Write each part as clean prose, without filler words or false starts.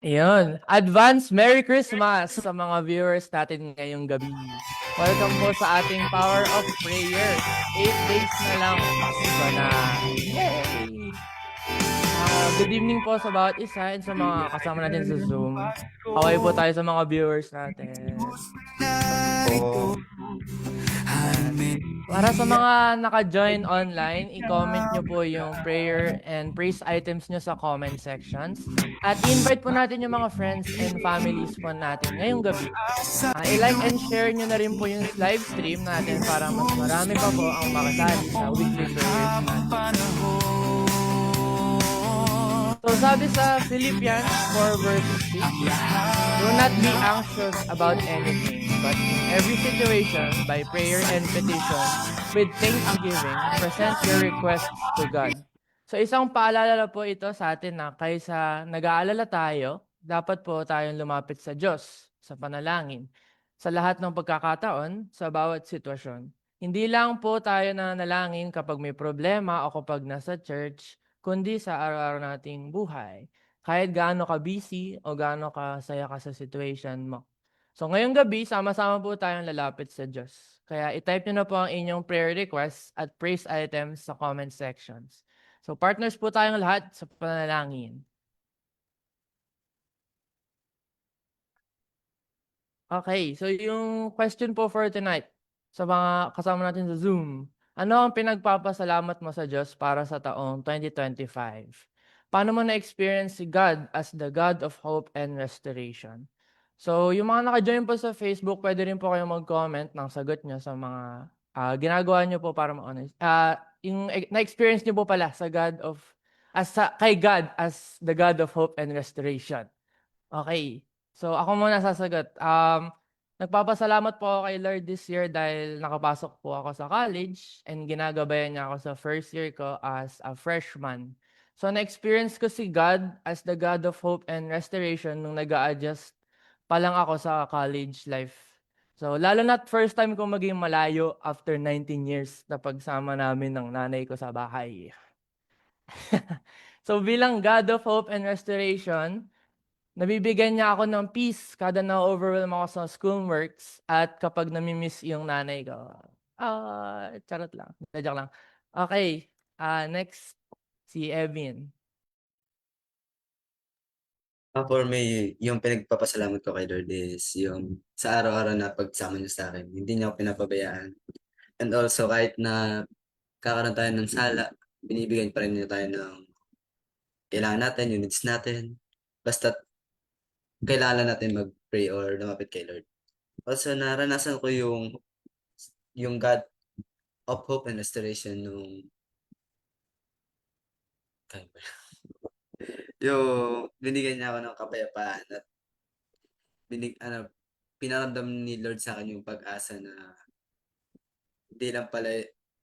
Ayun. Advance Merry Christmas sa mga viewers natin ngayong gabi. Welcome po sa ating Power of Prayer. 8 days na lang Pasko na. Yay! Good evening po sa bawat isa and sa mga kasama natin sa Zoom. Kaway po tayo sa mga viewers natin. Po. Yan. Para sa mga naka-join online, i-comment nyo po yung prayer and praise items nyo sa comment sections. At invite po natin yung mga friends and families po natin ngayong gabi. I-like and share nyo na rin po yung live stream natin para mas marami pa po ang makasali sa weekly prayers natin. So sabi sa Philippians 4 verses 6, do not be anxious about anything, but in every situation, by prayer and petition, with thanksgiving, present your requests to God. So isang paalala na po ito sa atin na kaysa nag-aalala tayo, dapat po tayong lumapit sa Diyos sa panalangin sa lahat ng pagkakataon, sa bawat sitwasyon. Hindi lang po tayo nanalangin kapag may problema o kapag nasa church, kundi sa araw-araw nating buhay. Kahit gaano ka busy o gaano ka saya ka sa situation mo. So ngayong gabi, sama-sama po tayong lalapit sa Diyos. Kaya i-type nyo na po ang inyong prayer requests at praise items sa comment sections. So partners po tayong lahat sa panalangin. Okay, so yung question po for tonight sa mga kasama natin sa Zoom. Ano ang pinagpapasalamat mo sa Diyos para sa taong 2025? Paano mo na-experience si God as the God of hope and restoration? So, yung mga naka-join po sa Facebook, pwede rin po kayong mag-comment ng sagot nyo sa mga ginagawa nyo po para ma-honest. Yung na-experience nyo po pala sa kay God as the God of hope and restoration. Okay. So ako muna sasagot. Nagpapasalamat po ako kay Lord this year dahil nakapasok po ako sa college and ginagabayan niya ako sa first year ko as a freshman. So na-experience ko si God as the God of hope and restoration nung nag-a-adjust pa lang ako sa college life. So lalo na't first time ko maging malayo after 19 years na pagsama namin ng nanay ko sa bahay. So bilang God of hope and restoration, nabibigyan niya ako ng peace kada na-overwhelm ako sa schoolworks at kapag namimiss yung nanay ko. Charot lang. Joke lang. Okay, next, si Evin. For me, yung pinagpapasalamat ko kay Lord is yung sa araw-araw na pagsama niyo sa akin. Hindi niya ako pinapabayaan. And also, kahit na kakaroon tayo ng sala, binibigyan pa rin niya tayo ng kailangan natin, yung needs natin. Basta kailangan natin mag-pray or lumapit kay Lord. Also, naranasan ko yung God of Hope and Restoration nung yung binigyan niya ako ng kapayapaan at pinaramdam ni Lord sa akin yung pag-asa na hindi lang pala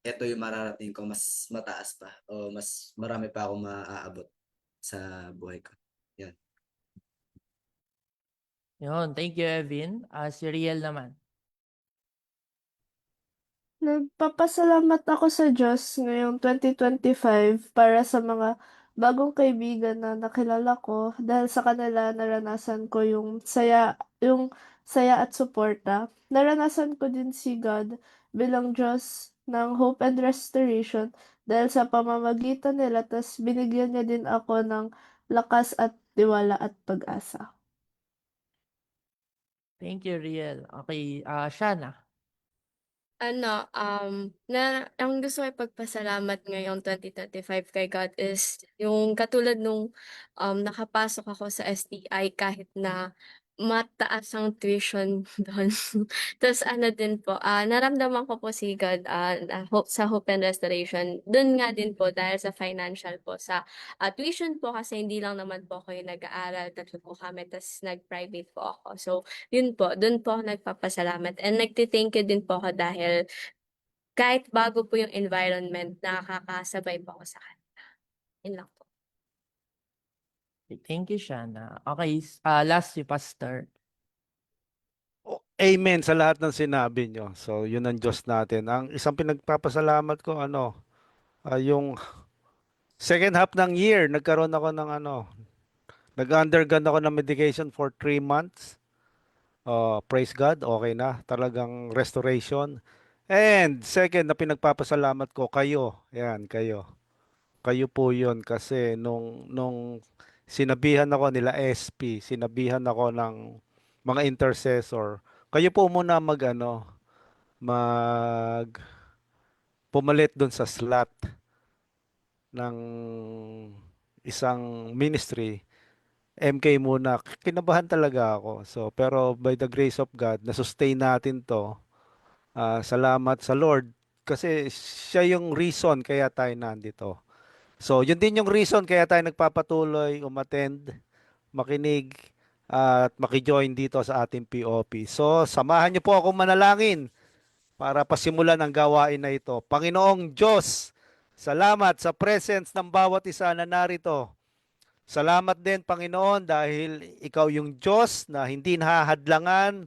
ito yung mararating ko, mas mataas pa o mas marami pa akong maaabot sa buhay ko. Yan. Yun, thank you, Evin. Si Riel naman. Nagpapasalamat ako sa Diyos ngayong 2025 para sa mga bagong kaibigan na nakilala ko dahil sa kanila naranasan ko yung saya at suporta. Naranasan ko din si God bilang Diyos ng hope and restoration dahil sa pamamagitan nila tas binigyan niya din ako ng lakas at tiwala at pag-asa. Thank you, Riel. Okay, Shana. Ang gusto ko ipagpasalamat ngayong 2025 kay God is yung katulad nung nakapasok ako sa STI kahit na mataas ang tuition doon. Tapos ano din po, naramdaman ko po si God sa Hope and Restoration. Doon nga din po dahil sa financial po, sa tuition po kasi hindi lang naman po ako yung nag-aaral, tatlo po kami, tapos nag-private po ako. So, yun po, doon po ako nagpapasalamat. And nagti-thank you din po ako dahil kahit bago po yung environment, nakakasabay po ako sa kanila. Yun lang po. Thank you, Shana. Okay, last si Pastor. Amen sa lahat ng sinabi nyo. So, yun ang Diyos natin. Ang isang pinagpapasalamat ko, yung second half ng year, Nag-undergone ako ng medication for 3 months. Praise God, okay na. Talagang restoration. And second na pinagpapasalamat ko, kayo. Yan, kayo. Kayo po yun kasi nung sinabihan ako nila SP, sinabihan ako ng mga intercessor, kayo po muna mag pumalit dun sa slot ng isang ministry. MK muna. Kinabahan talaga ako. So, pero by the grace of God, na-sustain natin to. Salamat sa Lord kasi siya yung reason kaya tayo nandito. So, yun din yung reason kaya tayo nagpapatuloy, umattend, makinig, at makijoin dito sa ating POP. So, samahan niyo po akong manalangin para pasimulan ang gawain na ito. Panginoong Diyos, salamat sa presence ng bawat isa na narito. Salamat din, Panginoon, dahil ikaw yung Diyos na hindi nahahadlangan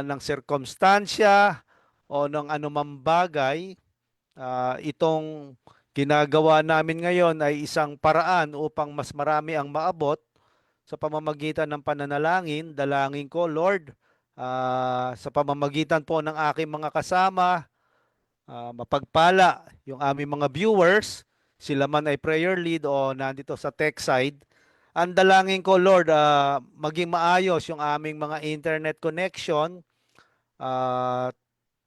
ng sirkumstansya o ng anumang bagay. Itong ginagawa namin ngayon ay isang paraan upang mas marami ang maabot sa pamamagitan ng pananalangin. Dalangin ko, Lord, sa pamamagitan po ng aking mga kasama, mapagpala yung aming mga viewers, sila man ay prayer lead o nandito sa tech side. Ang dalangin ko, Lord, maging maayos yung aming mga internet connection. Ah,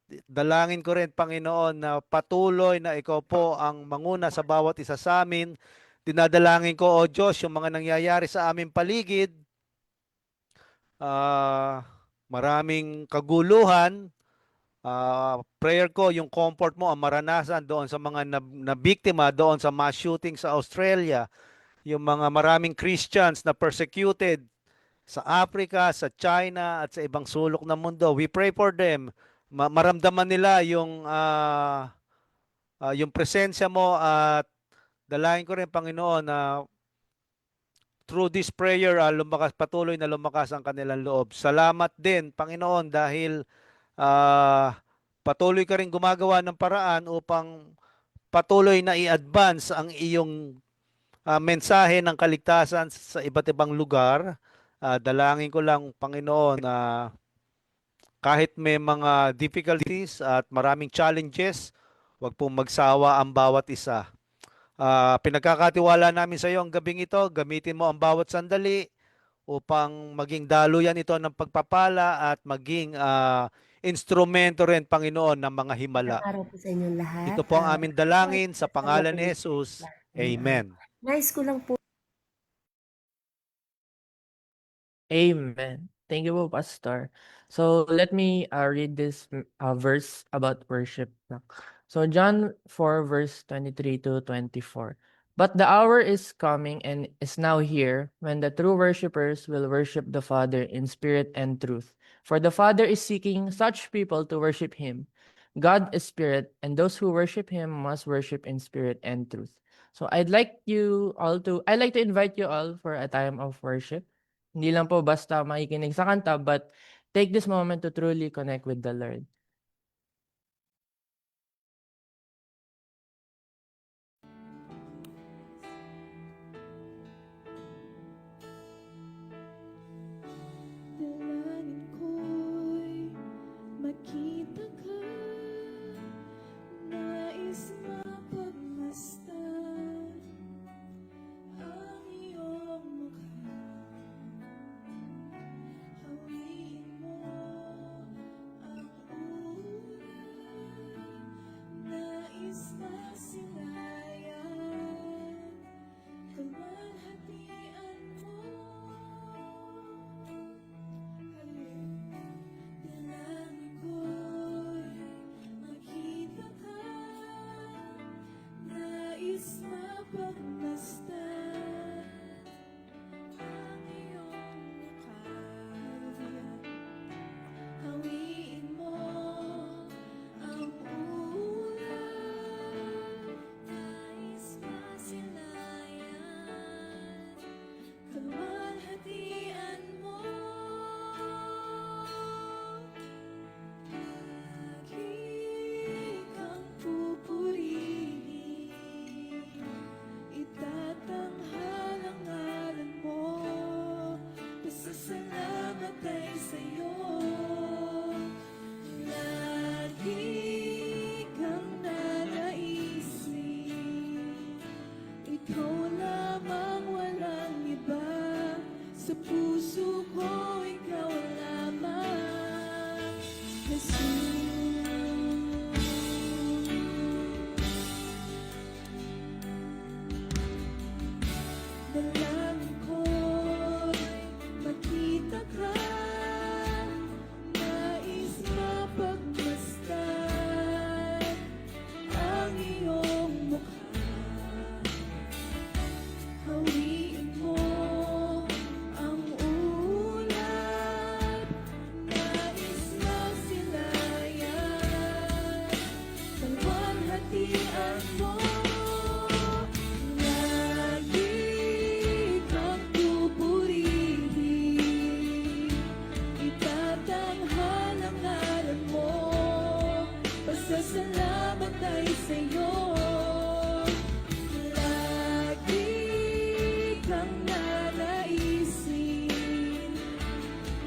Dalangin ko rin, Panginoon, na patuloy na ikaw po ang manguna sa bawat isa sa amin. Dinadalangin ko, O Diyos, yung mga nangyayari sa aming paligid, maraming kaguluhan. Prayer ko, yung comfort mo ang maranasan doon sa mga na biktima doon sa mass shooting sa Australia, yung mga maraming Christians na persecuted sa Africa, sa China, at sa ibang sulok ng mundo. We pray for them. Maramdaman nila yung presensya mo at dalahin ko rin, Panginoon, na through this prayer, patuloy na lumakas ang kanilang loob. Salamat din, Panginoon, dahil patuloy ka rin gumagawa ng paraan upang patuloy na i-advance ang iyong mensahe ng kaligtasan sa iba't ibang lugar. Dalangin ko lang, Panginoon, na kahit may mga difficulties at maraming challenges, wag pong magsawa ang bawat isa. Pinagkakatiwala namin sa iyo ang gabing ito. Gamitin mo ang bawat sandali upang maging daluyan ito ng pagpapala at maging instrumento rin, Panginoon, ng mga himala. Magandang araw po sa inyong lahat. Ito po ang aming dalangin sa pangalan ni Jesus. Amen. Nais ko lang po Amen. Thank you po, Pastor. So let me read this verse about worship. So John 4 verse 23 to 24. But the hour is coming and is now here when the true worshipers will worship the Father in spirit and truth. For the Father is seeking such people to worship him. God is spirit, and those who worship him must worship in spirit and truth. So I'd like to invite you all for a time of worship. Hindi lang po basta makikinig sa kanta, but take this moment to truly connect with the Lord. Dalangin ko'y makita ka, nais mapagmasdan ang iyong mukha. Hawiin mo ang Pagpapasalamat ay sa'yo. Lagi kang nanaisin,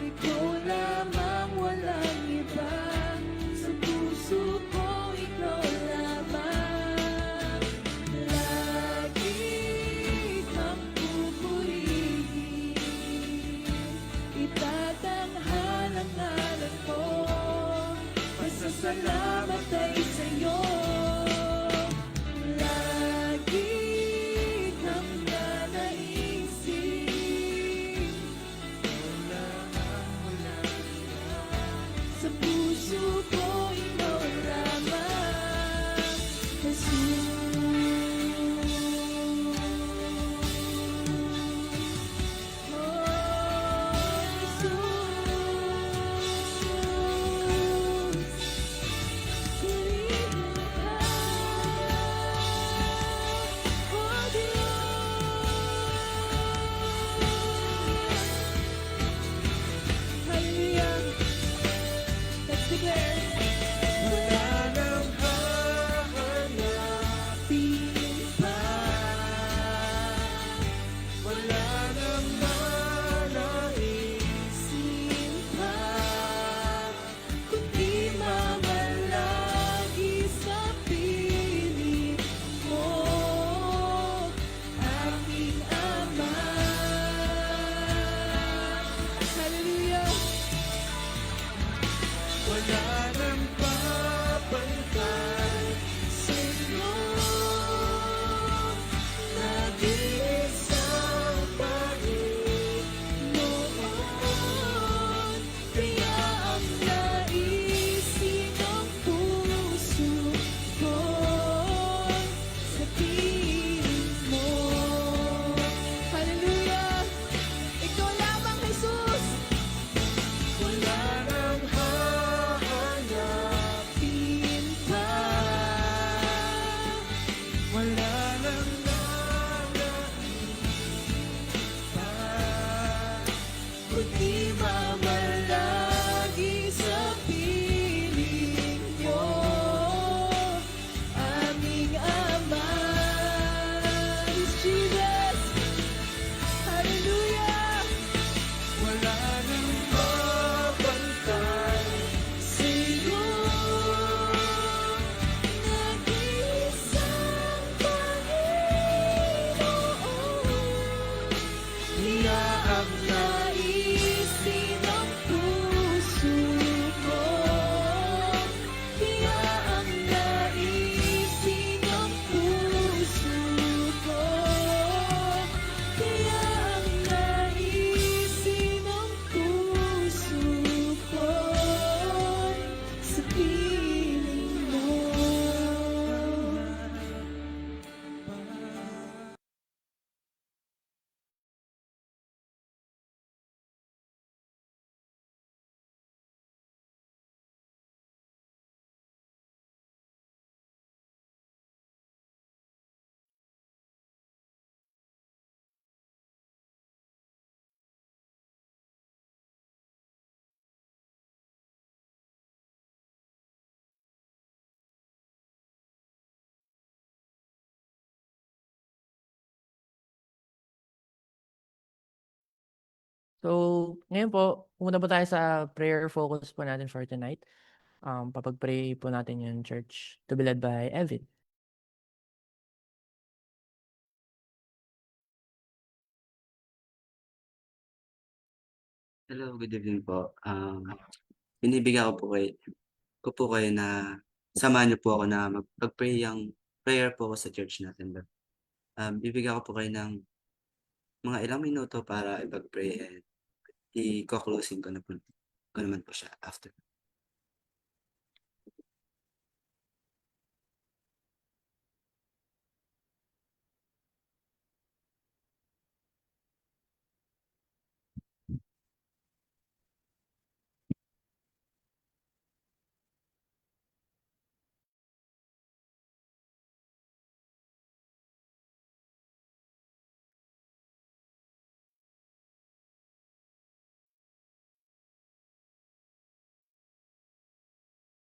ikaw lamang, walang iba. Sa puso ko, ikaw lamang. Lagi kang pupurihin, itatanghal ang ngalan mo. Pasasalamat ay sa'yo. Lagi kang nanaisin, sa puso ko, ikaw lamang. Jesus. Let's declare. Wala nang hahanapin pa, wala nang nanaisin pa, kundi mamalagi sa piling mo, aking Ama. Hallelujah! Wala nang papantay sa'yo, nag-iisang Panginoon. Kaya ang naisin ng puso ko sa piling mo. Hallelujah! Ikaw lamang, Jesus! Wala nang hahanapin pa, wala nang nanaisin pa, kundi mamalagi sa piling mo, aming Ama. Yes, Jesus! Hallelujah! Wala nang mabantay sa'yo, nag-iisang Panginoon. Kaya ang naisin ng puso ko, kaya ang naisin ng puso ko, kaya ang naisin ng puso ko sa piling mo. So, ngayon po, pumunta po tayo sa prayer focus po natin for tonight. Papag-pray po natin yung church to be led by Evan. Hello, good evening po. Binibigyan ko po kayo na samahan niyo po ako na magpag-pray yung prayer po ako sa church natin. Bibigyan ko po kayo ng mga ilang minuto para ipag-pray and i-closing ko naman po siya after.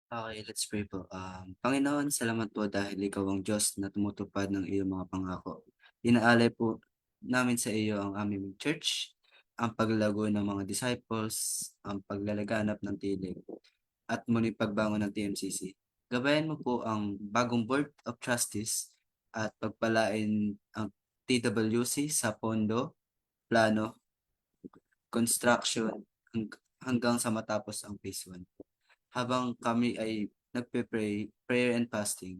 Okay, let's pray po. Panginoon, salamat po dahil ikaw ang Diyos na tumutupad ng iyong mga pangako. Inaalay po namin sa iyo ang aming church, ang paglago ng mga disciples, ang paglalaganap ng tinig, at muli pagbangon ng TMCC. Gabayan mo po ang bagong Board of Trustees at pagpalain ang TWC sa pondo, plano, construction hanggang sa matapos ang phase 1. Habang kami ay nagpe-pray, prayer and fasting,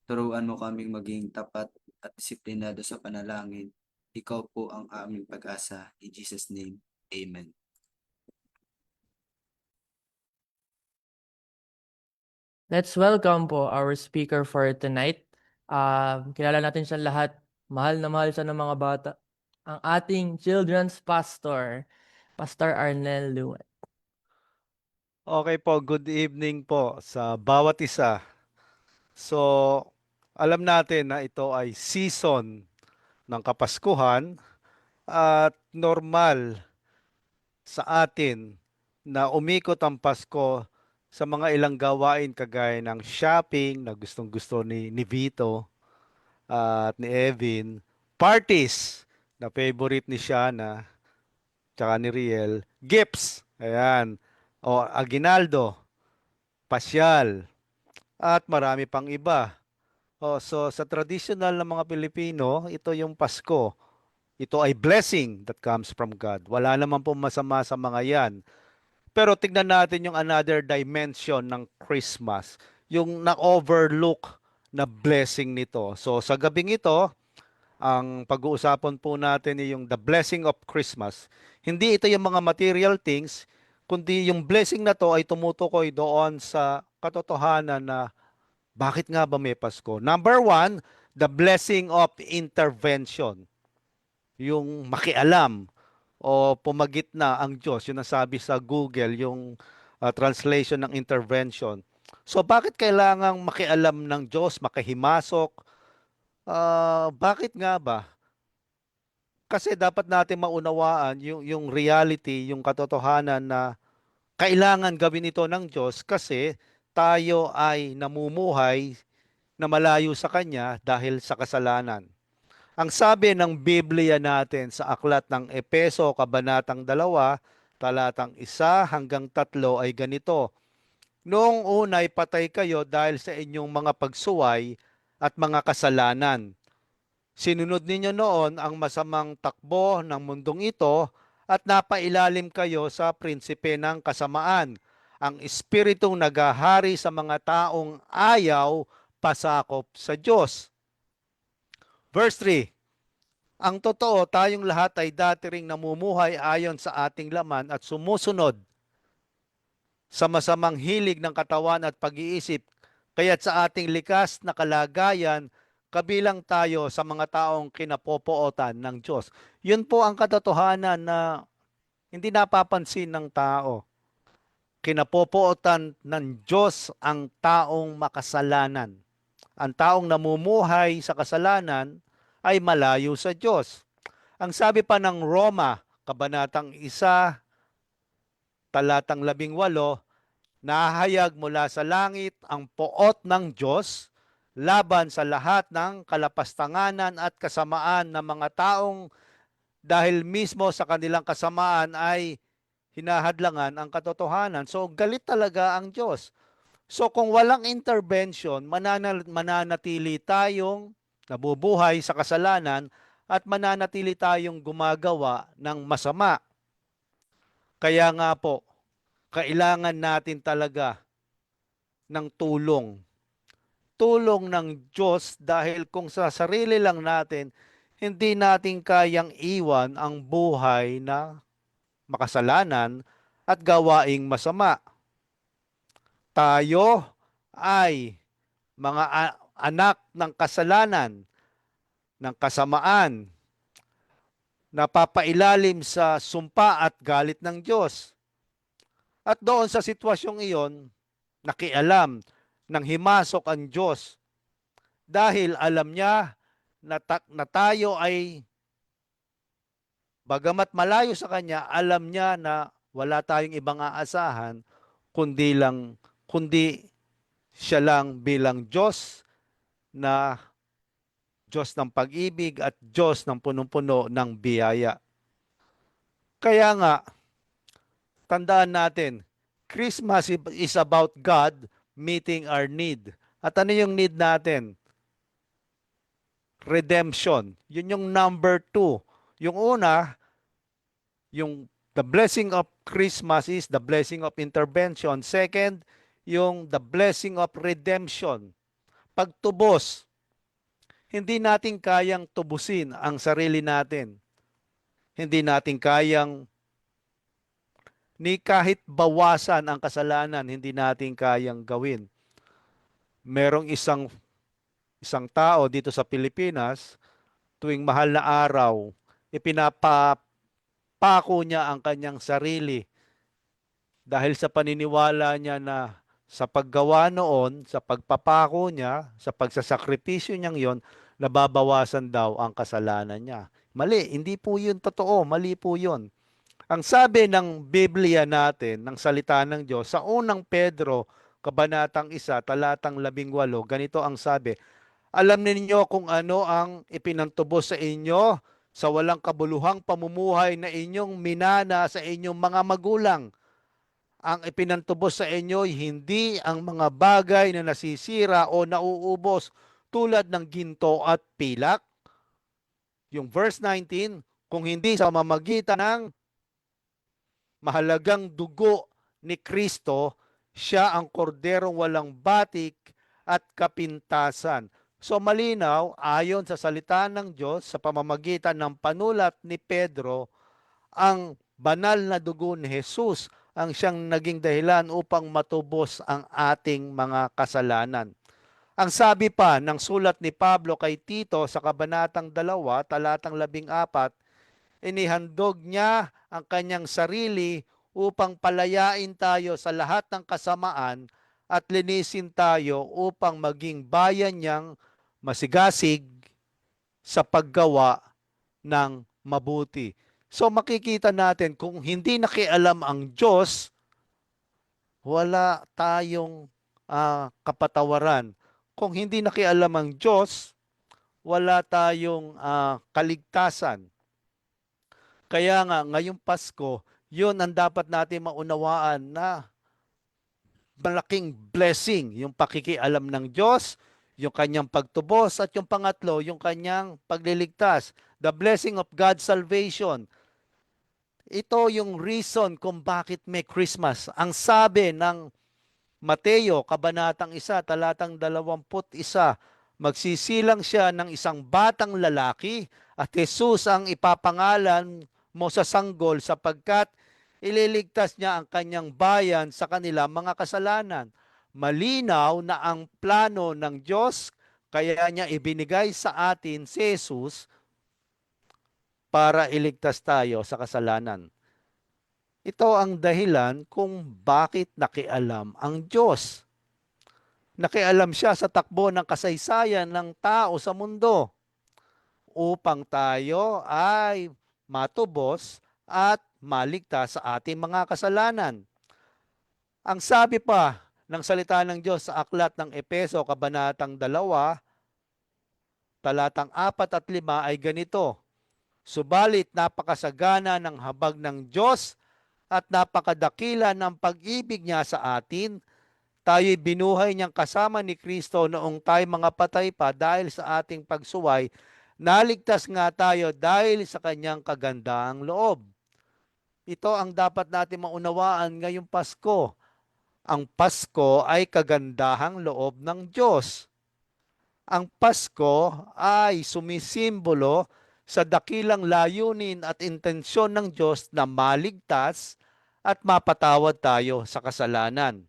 turuan mo kaming maging tapat at disiplinado sa panalangin. Ikaw po ang aming pag-asa. In Jesus' name, Amen. Let's welcome po our speaker for tonight. Kilala natin siya lahat. Mahal na mahal siya ng mga bata. Ang ating children's pastor, Pastor Arnel Luan. Okay po, good evening po sa bawat isa. So, alam natin na ito ay season ng Kapaskuhan at normal sa atin na umikot ang Pasko sa mga ilang gawain kagaya ng shopping na gustong-gusto ni Vito at ni Evin, parties na favorite ni Shana, tsaka ni Riel, gifts, ayan, o aginaldo, pasyal, at marami pang iba. So sa traditional ng mga Pilipino, ito yung Pasko. Ito ay blessing that comes from God. Wala naman po masama sa mga yan. Pero tignan natin yung another dimension ng Christmas, yung na-overlook na blessing nito. So sa gabing ito, ang pag-uusapan po natin ay yung the blessing of Christmas. Hindi ito yung mga material things, kundi yung blessing na to ay tumutukoy doon sa katotohanan na bakit nga ba may Pasko. Number one, the blessing of intervention. Yung makialam o pumagitna ang Diyos. Yun ang sabi sa Google, yung translation ng intervention. So bakit kailangang makialam ng Diyos, makihimasok? Bakit nga ba? Kasi dapat natin maunawaan yung reality, yung katotohanan na kailangan gawin ito ng Diyos kasi tayo ay namumuhay na malayo sa Kanya dahil sa kasalanan. Ang sabi ng Biblia natin sa aklat ng Epeso, Kabanatang 2, talatang 1 hanggang 3 ay ganito. Noong unay patay kayo dahil sa inyong mga pagsuway at mga kasalanan. Sinunod ninyo noon ang masamang takbo ng mundong ito at napailalim kayo sa prinsipe ng kasamaan, ang espiritong nagahari sa mga taong ayaw pasakop sa Diyos. Verse 3, ang totoo, tayong lahat ay dati ring namumuhay ayon sa ating laman at sumusunod sa masamang hilig ng katawan at pag-iisip, kaya't sa ating likas na kalagayan, kabilang tayo sa mga taong kinapopootan ng Diyos. Yun po ang katotohanan na hindi napapansin ng tao. Kinapopootan ng Diyos ang taong makasalanan. Ang taong namumuhay sa kasalanan ay malayo sa Diyos. Ang sabi pa ng Roma, Kabanatang 1, talatang 18, nahayag mula sa langit ang poot ng Diyos laban sa lahat ng kalapastanganan at kasamaan ng mga taong dahil mismo sa kanilang kasamaan ay hinahadlangan ang katotohanan. So galit talaga ang Diyos. So kung walang intervention, mananatili tayong nabubuhay sa kasalanan at mananatili tayong gumagawa ng masama. Kaya nga po, kailangan natin talaga ng tulong. Tulong ng Diyos dahil kung sa sarili lang natin, hindi natin kayang iwan ang buhay na makasalanan at gawaing masama. Tayo ay mga anak ng kasalanan, ng kasamaan, napapailalim sa sumpa at galit ng Diyos. At doon sa sitwasyong iyon, nakialam ng himasok ang Diyos dahil alam niya na tayo ay, bagamat malayo sa Kanya, alam niya na wala tayong ibang aasahan kundi siya lang bilang Diyos na Diyos ng pag-ibig at Diyos ng punong-puno ng biyaya. Kaya nga, tandaan natin, Christmas is about God meeting our need. At ano yung need natin? Redemption. Yun yung number 2. Yung una, yung the blessing of Christmas is the blessing of intervention. Second, yung the blessing of redemption. Pagtubos. Hindi natin kayang tubusin ang sarili natin. Hindi natin kayang ni kahit bawasan ang kasalanan, hindi natin kayang gawin. Merong isang tao dito sa Pilipinas, tuwing mahal na araw, ipinapako niya ang kanyang sarili dahil sa paniniwala niya na sa paggawa noon, sa pagpapako niya, sa pagsasakripisyo niyang yon, nababawasan daw ang kasalanan niya. Mali, hindi po yun totoo, mali po yun. Ang sabi ng Biblia natin, ng salita ng Diyos, sa unang Pedro, kabanatang 1, talatang 18, ganito ang sabi, alam ninyo kung ano ang ipinantubos sa inyo sa walang kabuluhang pamumuhay na inyong minana sa inyong mga magulang. Ang ipinantubos sa inyo ay hindi ang mga bagay na nasisira o nauubos tulad ng ginto at pilak. Yung verse 19, kung hindi sa mamamagitan ng mahalagang dugo ni Kristo, siya ang korderong walang batik at kapintasan. So malinaw, ayon sa salita ng Diyos, sa pamamagitan ng panulat ni Pedro, ang banal na dugo ni Jesus ang siyang naging dahilan upang matubos ang ating mga kasalanan. Ang sabi pa ng sulat ni Pablo kay Tito sa kabanatang 2, talatang 14, inihandog niya ang kanyang sarili upang palayain tayo sa lahat ng kasamaan at linisin tayo upang maging bayan niyang masigasig sa paggawa ng mabuti. So makikita natin kung hindi nakialam ang Diyos, wala tayong kapatawaran. Kung hindi nakialam ang Diyos, wala tayong kaligtasan. Kaya nga, ngayong Pasko, yun ang dapat natin maunawaan na malaking blessing, yung pakikialam ng Diyos, yung kanyang pagtubos, at yung pangatlo, yung kanyang pagliligtas. The blessing of God's salvation. Ito yung reason kung bakit may Christmas. Ang sabi ng Mateo, kabanatang 1, talatang 21, magsisilang siya ng isang batang lalaki at Jesus ang ipapangalan mo sa sanggol sapagkat ililigtas niya ang kanyang bayan sa kanilang mga kasalanan. Malinaw na ang plano ng Diyos, kaya niya ibinigay sa atin si Jesus para iligtas tayo sa kasalanan. Ito ang dahilan kung bakit nakialam ang Diyos. Nakialam siya sa takbo ng kasaysayan ng tao sa mundo upang tayo ay matubos at maligtas sa ating mga kasalanan. Ang sabi pa ng salita ng Diyos sa aklat ng Epeso, kabanatang 2, talatang 4 at 5 ay ganito, subalit napakasagana ng habag ng Diyos at napakadakila ng pag-ibig niya sa atin, tayo'y binuhay niyang kasama ni Kristo noong tayo mga patay pa dahil sa ating pagsuway, naligtas nga tayo dahil sa kanyang kagandahang loob. Ito ang dapat natin maunawaan ngayong Pasko. Ang Pasko ay kagandahang loob ng Diyos. Ang Pasko ay sumisimbolo sa dakilang layunin at intensyon ng Diyos na maligtas at mapatawad tayo sa kasalanan.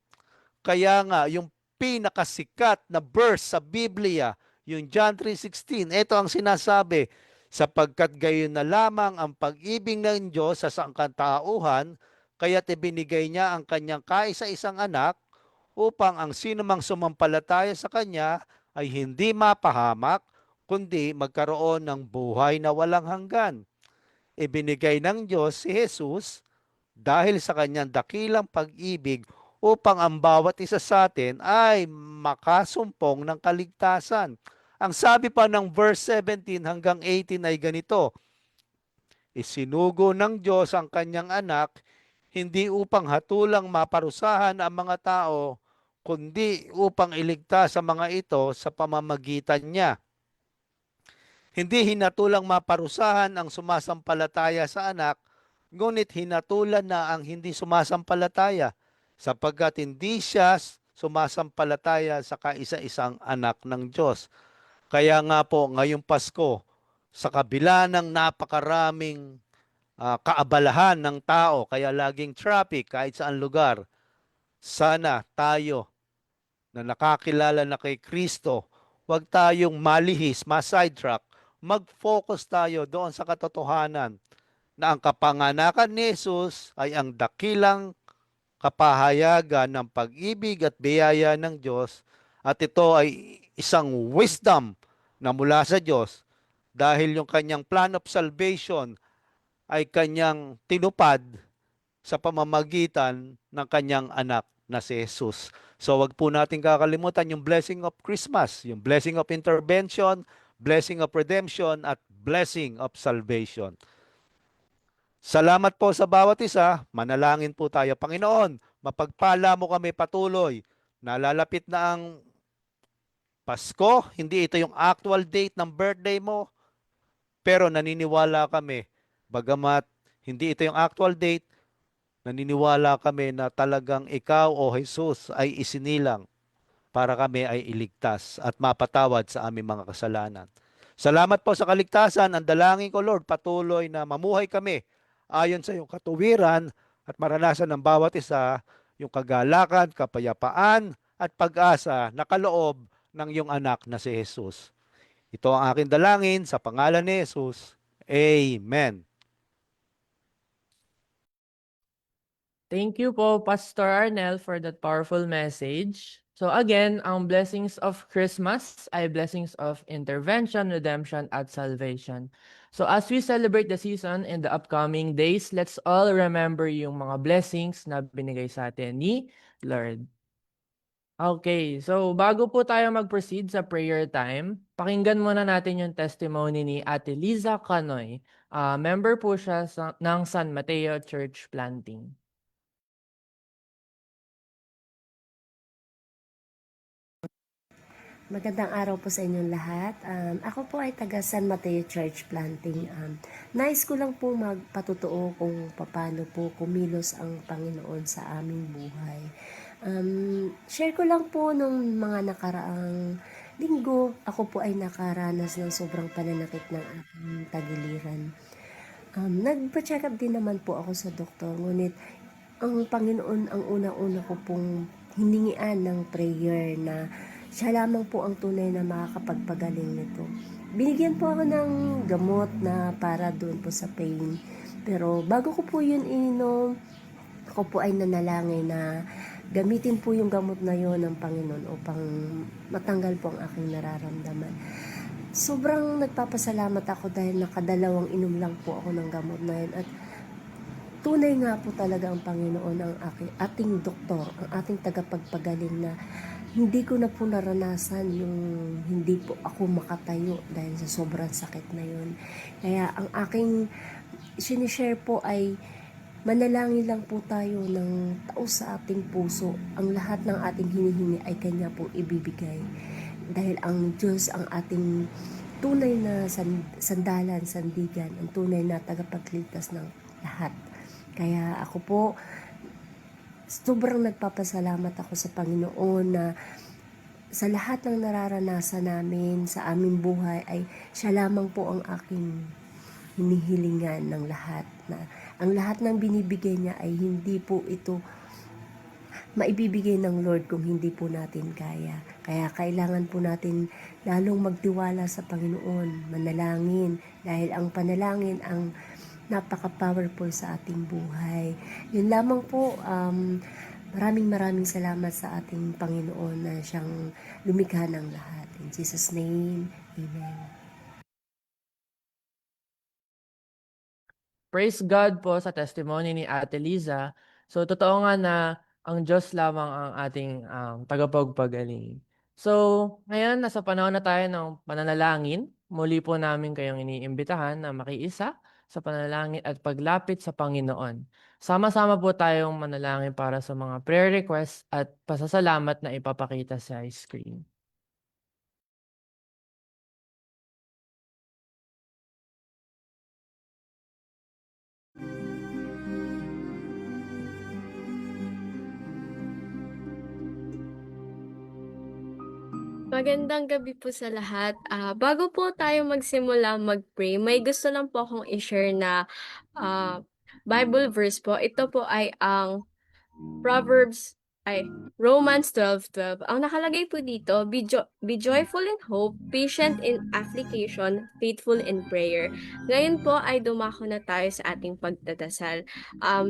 Kaya nga, yung pinakasikat na verse sa Biblia, yung John 3:16, ito ang sinasabi, sapagkat gayon na lamang ang pag-ibig ng Diyos sa sangkatauhan, kaya't ibinigay niya ang kanyang kaisa-isang anak upang ang sinumang sumampalataya sa kanya ay hindi mapahamak, kundi magkaroon ng buhay na walang hanggan. Ibinigay ng Diyos si Jesus dahil sa kanyang dakilang pag-ibig upang ang bawat isa sa atin ay makasumpong ng kaligtasan. Ang sabi pa ng verse 17 hanggang 18 ay ganito, isinugo ng Diyos ang kanyang anak, hindi upang hatulang maparusahan ang mga tao, kundi upang iligtas sa mga ito sa pamamagitan niya. Hindi hinatulang maparusahan ang sumasampalataya sa anak, ngunit hinatulan na ang hindi sumasampalataya, sapagkat hindi siya sumasampalataya sa kaisa-isang anak ng Diyos. Kaya nga po ngayong Pasko, sa kabila ng napakaraming kaabalahan ng tao, kaya laging traffic kahit saan lugar, sana tayo na nakakilala na kay Kristo, huwag tayong malihis, ma-sidetrack, mag-focus tayo doon sa katotohanan na ang kapanganakan ni Jesus ay ang dakilang kapahayagan ng pag-ibig at biyaya ng Diyos, at ito ay isang wisdom na mula sa Diyos dahil yung kanyang plan of salvation ay kanyang tinupad sa pamamagitan ng kanyang anak na si Jesus. So wag po natin kakalimutan yung blessing of Christmas, yung blessing of intervention, blessing of redemption, at blessing of salvation. Salamat po sa bawat isa. Manalangin po tayo. Panginoon, mapagpala mo kami patuloy. Nalalapit na ang Pasko, hindi ito yung actual date ng birthday mo, pero naniniwala kami, bagamat hindi ito yung actual date, naniniwala kami na talagang ikaw o Jesus ay isinilang para kami ay iligtas at mapatawad sa aming mga kasalanan. Salamat po sa kaligtasan. Ang dalangin ko, Lord, patuloy na mamuhay kami ayon sa iyong katuwiran at maranasan ng bawat isa yung kagalakan, kapayapaan at pag-asa na kaloob ng iyong anak na si Jesus. Ito ang aking dalangin sa pangalan ni Jesus. Amen. Thank you po, Pastor Arnel, for that powerful message. So again, ang blessings of Christmas ay blessings of intervention, redemption, at salvation. So as we celebrate the season in the upcoming days, let's all remember yung mga blessings na binigay sa atin ni Lord. Okay, so bago po tayo mag-proceed sa prayer time, pakinggan muna natin yung testimony ni Ate Liza Canoy. Member po siya ng San Mateo Church Planting. Magandang araw po sa inyong lahat. Ako po ay taga San Mateo Church Planting. Nais ko lang po magpatotoo kung paano po kumilos ang Panginoon sa aming buhay. Share ko lang po nung mga nakaraang linggo, ako po ay nakaranas ng sobrang pananakit ng aking tagiliran. Nagpa-check up din naman po ako sa doktor, ngunit ang Panginoon ang una-una ko pong hiningian ng prayer na siya lamang po ang tunay na makakapagpagaling nito. Binigyan po ako ng gamot na para doon po sa pain. Pero bago ko po yun ininom, ako po ay nanalangin na gamitin po yung gamot na yon ng Panginoon upang matanggal po ang aking nararamdaman. Sobrang nagpapasalamat ako dahil nakadalawang inom lang po ako ng gamot na yun, at tunay nga po talaga ang Panginoon ang ating doktor, ang ating tagapagpagaling, na hindi ko na po naranasan yung hindi po ako makatayo dahil sa sobrang sakit na yun. Kaya ang aking sinishare po ay manalangin lang po tayo ng taos sa ating puso. Ang lahat ng ating hinihingi ay Kanya po ibibigay. Dahil ang Diyos ang ating tunay na sandalan, sandigan, ang tunay na tagapagligtas ng lahat. Kaya ako po, sobrang nagpapasalamat ako sa Panginoon na sa lahat ng nararanasan namin sa aming buhay ay siya lamang po ang aking hinihilingan ng lahat. Na ang lahat ng binibigay niya ay hindi po ito maibibigay ng Lord kung hindi po natin kaya. Kaya kailangan po natin lalong magtiwala sa Panginoon, manalangin, dahil ang panalangin ang napaka-powerful sa ating buhay. Yun lamang po, maraming salamat sa ating Panginoon na siyang lumikha ng lahat. In Jesus' name, Amen. Praise God po sa testimony ni Ate Liza. So, totoo nga na Ang Diyos lamang ang ating tagapagpagaling. So, ngayon nasa panahon na tayo ng pananalangin. Muli po namin kayong iniimbitahan na makiisa sa panalangin at paglapit sa Panginoon. Sama-sama po tayong manalangin para sa mga prayer requests at pasasalamat na ipapakita sa screen. Magandang gabi po sa lahat. Bago po tayo magsimula mag-pray, may gusto lang po akong i-share na Bible verse po. Ito po ay ang Romans 12:12. Ang nakalagay po dito, be joyful in hope, patient in affliction, faithful in prayer. Ngayon po ay dumako na tayo sa ating pagdadasal.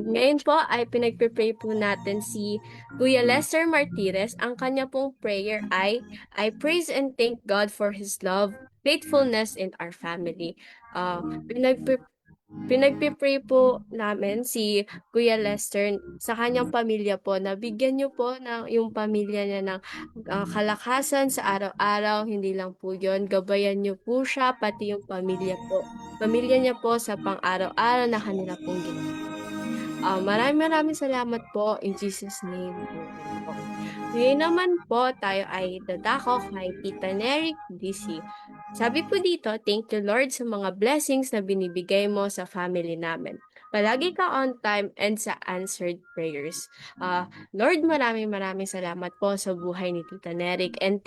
Ngayon po ay pinagpipray po natin si Kuya Lester Martires. Ang kanya pong prayer ay, I praise and thank God for His love, faithfulness in our family. Pinagpipray po namin si Kuya Lester sa kanyang pamilya po na bigyan niyo po yung pamilya niya ng kalakasan sa araw-araw. Hindi lang po yun, gabayan niyo po siya, pati yung pamilya niya po sa pang-araw-araw na kanila pong ginagawa. Maraming salamat po in Jesus name. Amen po. Ngayon naman po tayo ay dadako kay Tita Nery DC. Sabi po dito, thank you Lord sa mga blessings na binibigay mo sa family namin. Palagi ka on time and sa answered prayers. Lord, maraming salamat po sa buhay ni Tita Nery and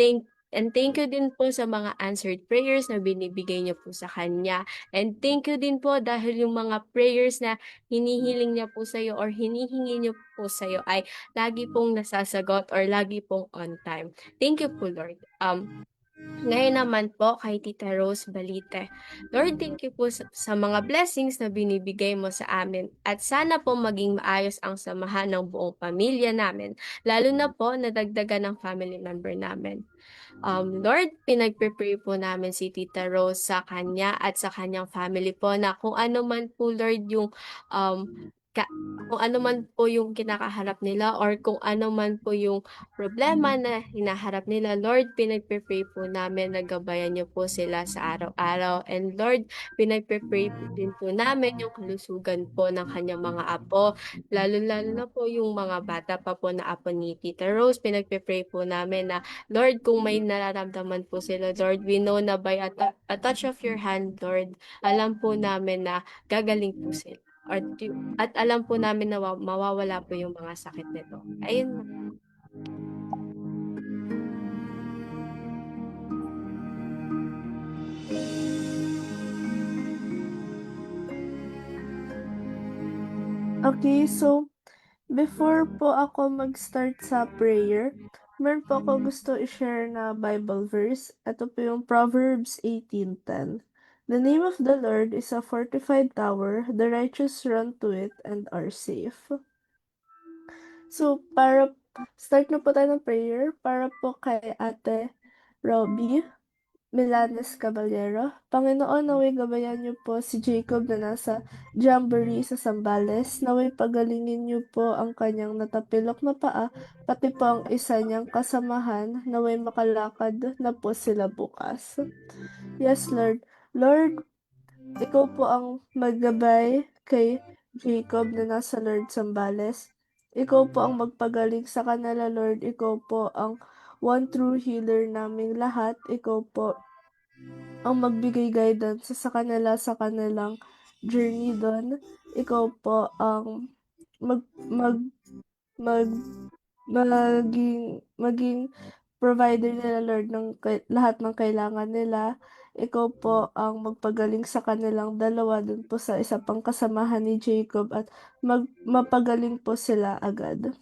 thank you din po sa mga answered prayers na binibigay niyo po sa kanya. And thank you din po dahil yung mga prayers na hinihiling niya po sa iyo or hinihingi niyo po sa iyo ay lagi pong nasasagot or lagi pong on time. Thank you po Lord. Ngayon naman po kay Tita Rose Balite. Lord, thank you po sa mga blessings na binibigay mo sa amin at sana po maging maayos ang samahan ng buong pamilya namin, lalo na po nadagdagan ng family member namin. Lord, pinagpipray po namin si Tita Rose sa kanya at sa kanyang family po na kung ano man po Lord yung kung ano man po yung kinakaharap nila or kung ano man po yung problema na hinaharap nila, Lord, pinagpipray po namin na gabayan niyo po sila sa araw-araw. And Lord, pinagpipray din po namin yung kalusugan po ng kanyang mga apo, lalo-lalo na po yung mga bata pa po na apo ni Tita Rose. Pinagpipray po namin na, Lord, kung may nararamdaman po sila, Lord, we know na by a touch of your hand, Lord, alam po namin na gagaling po sila. At alam po namin na mawawala po yung mga sakit nito. Ayun. Okay, so before po ako mag-start sa prayer, meron po ako gusto i-share na Bible verse. Ito po yung Proverbs 18:10. The name of the Lord is a fortified tower, the righteous run to it and are safe. So, para start na po tayo ng prayer, para po kay Ate Robbie Milanes Caballero. Panginoon, naway gabayan niyo po si Jacob na nasa Jamboree sa Zambales. Naway pagalingin niyo po ang kanyang natapilok na paa, pati po ang isa niyang kasamahan. Naway makalakad na po sila bukas. Yes, Lord. Lord, ikaw po ang maggabay kay Jacob na nasa Lord Zambales. Ikaw po ang magpagaling sa kanila, Lord. Ikaw po ang one true healer naming lahat. Ikaw po ang magbigay guidance sa kanila sa kanilang journey doon. Ikaw po ang maging provider nila, Lord, ng lahat ng kailangan nila. Ikaw po ang magpagaling sa kanilang dalawa dun po sa isa pang kasamahan ni Jacob at mapagaling po sila agad.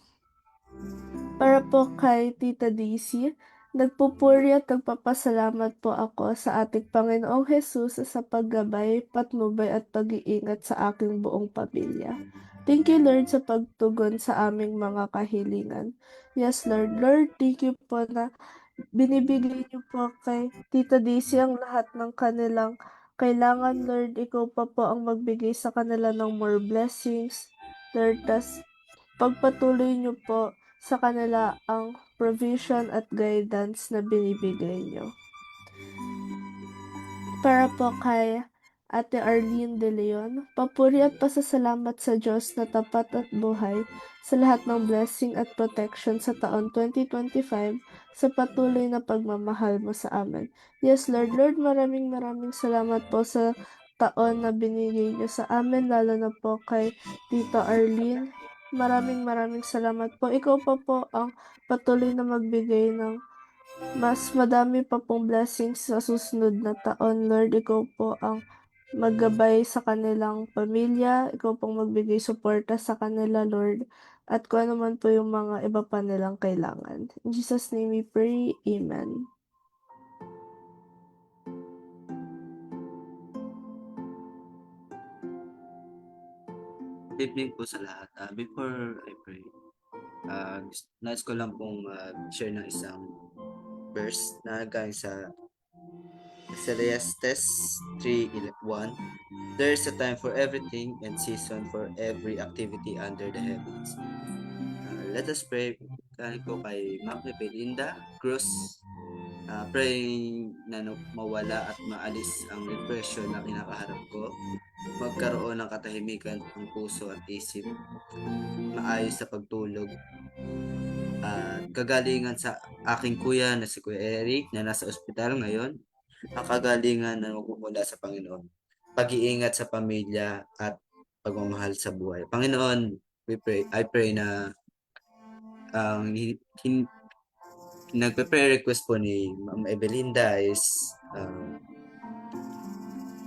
Para po kay Tita Daisy, nagpupuri at nagpapasalamat po ako sa ating Panginoong Jesus sa paggabay, patnubay at pag-iingat sa aking buong pamilya. Thank you, Lord, sa pagtugon sa aming mga kahilingan. Yes, Lord. Lord, thank you po na binibigay niyo po kay Tita Daisy ang lahat ng kanilang kailangan, Lord. Ikaw pa po ang magbigay sa kanila ng more blessings, Lord. pagpatuloy niyo po sa kanila ang provision at guidance na binibigay niyo. Para po kay Ate Arlene De Leon, papuri at pasasalamat sa Diyos na tapat at buhay sa lahat ng blessing at protection sa taon 2025 sa patuloy na pagmamahal mo sa amin. Yes, Lord. Lord, maraming salamat po sa taon na binigay niyo sa amin, lalo na po kay Tita Arlene. Maraming salamat po. Ikaw pa po ang patuloy na magbigay ng mas madami pa pong blessings sa susunod na taon, Lord. Ikaw po ang maggabay sa kanilang pamilya, ikaw pong magbigay suporta sa kanila, Lord, at kung ano man po yung mga iba pa nilang kailangan. In Jesus' name we pray, Amen. Good evening po sa lahat. Before I pray, nais ko lang pong share ng isang verse na galing sa Ecclesiastes 3:1. There is a time for everything and season for every activity under the heavens. Let us pray. Galing po kay Ma'am Belinda Cruz. Praying na mawala at maalis ang depression na kinakaharap ko. Magkaroon ng katahimikan ang puso at isip. Maayos sa pagtulog. Kagalingan sa aking kuya na si Kuya Eric na nasa ospital ngayon. Ang kagalingan na magmumula sa Panginoon. Pag-iingat sa pamilya at pagmamahal sa buhay. Panginoon, I pray na ang nagpe-pray request po ni Ma'am Ebelinda is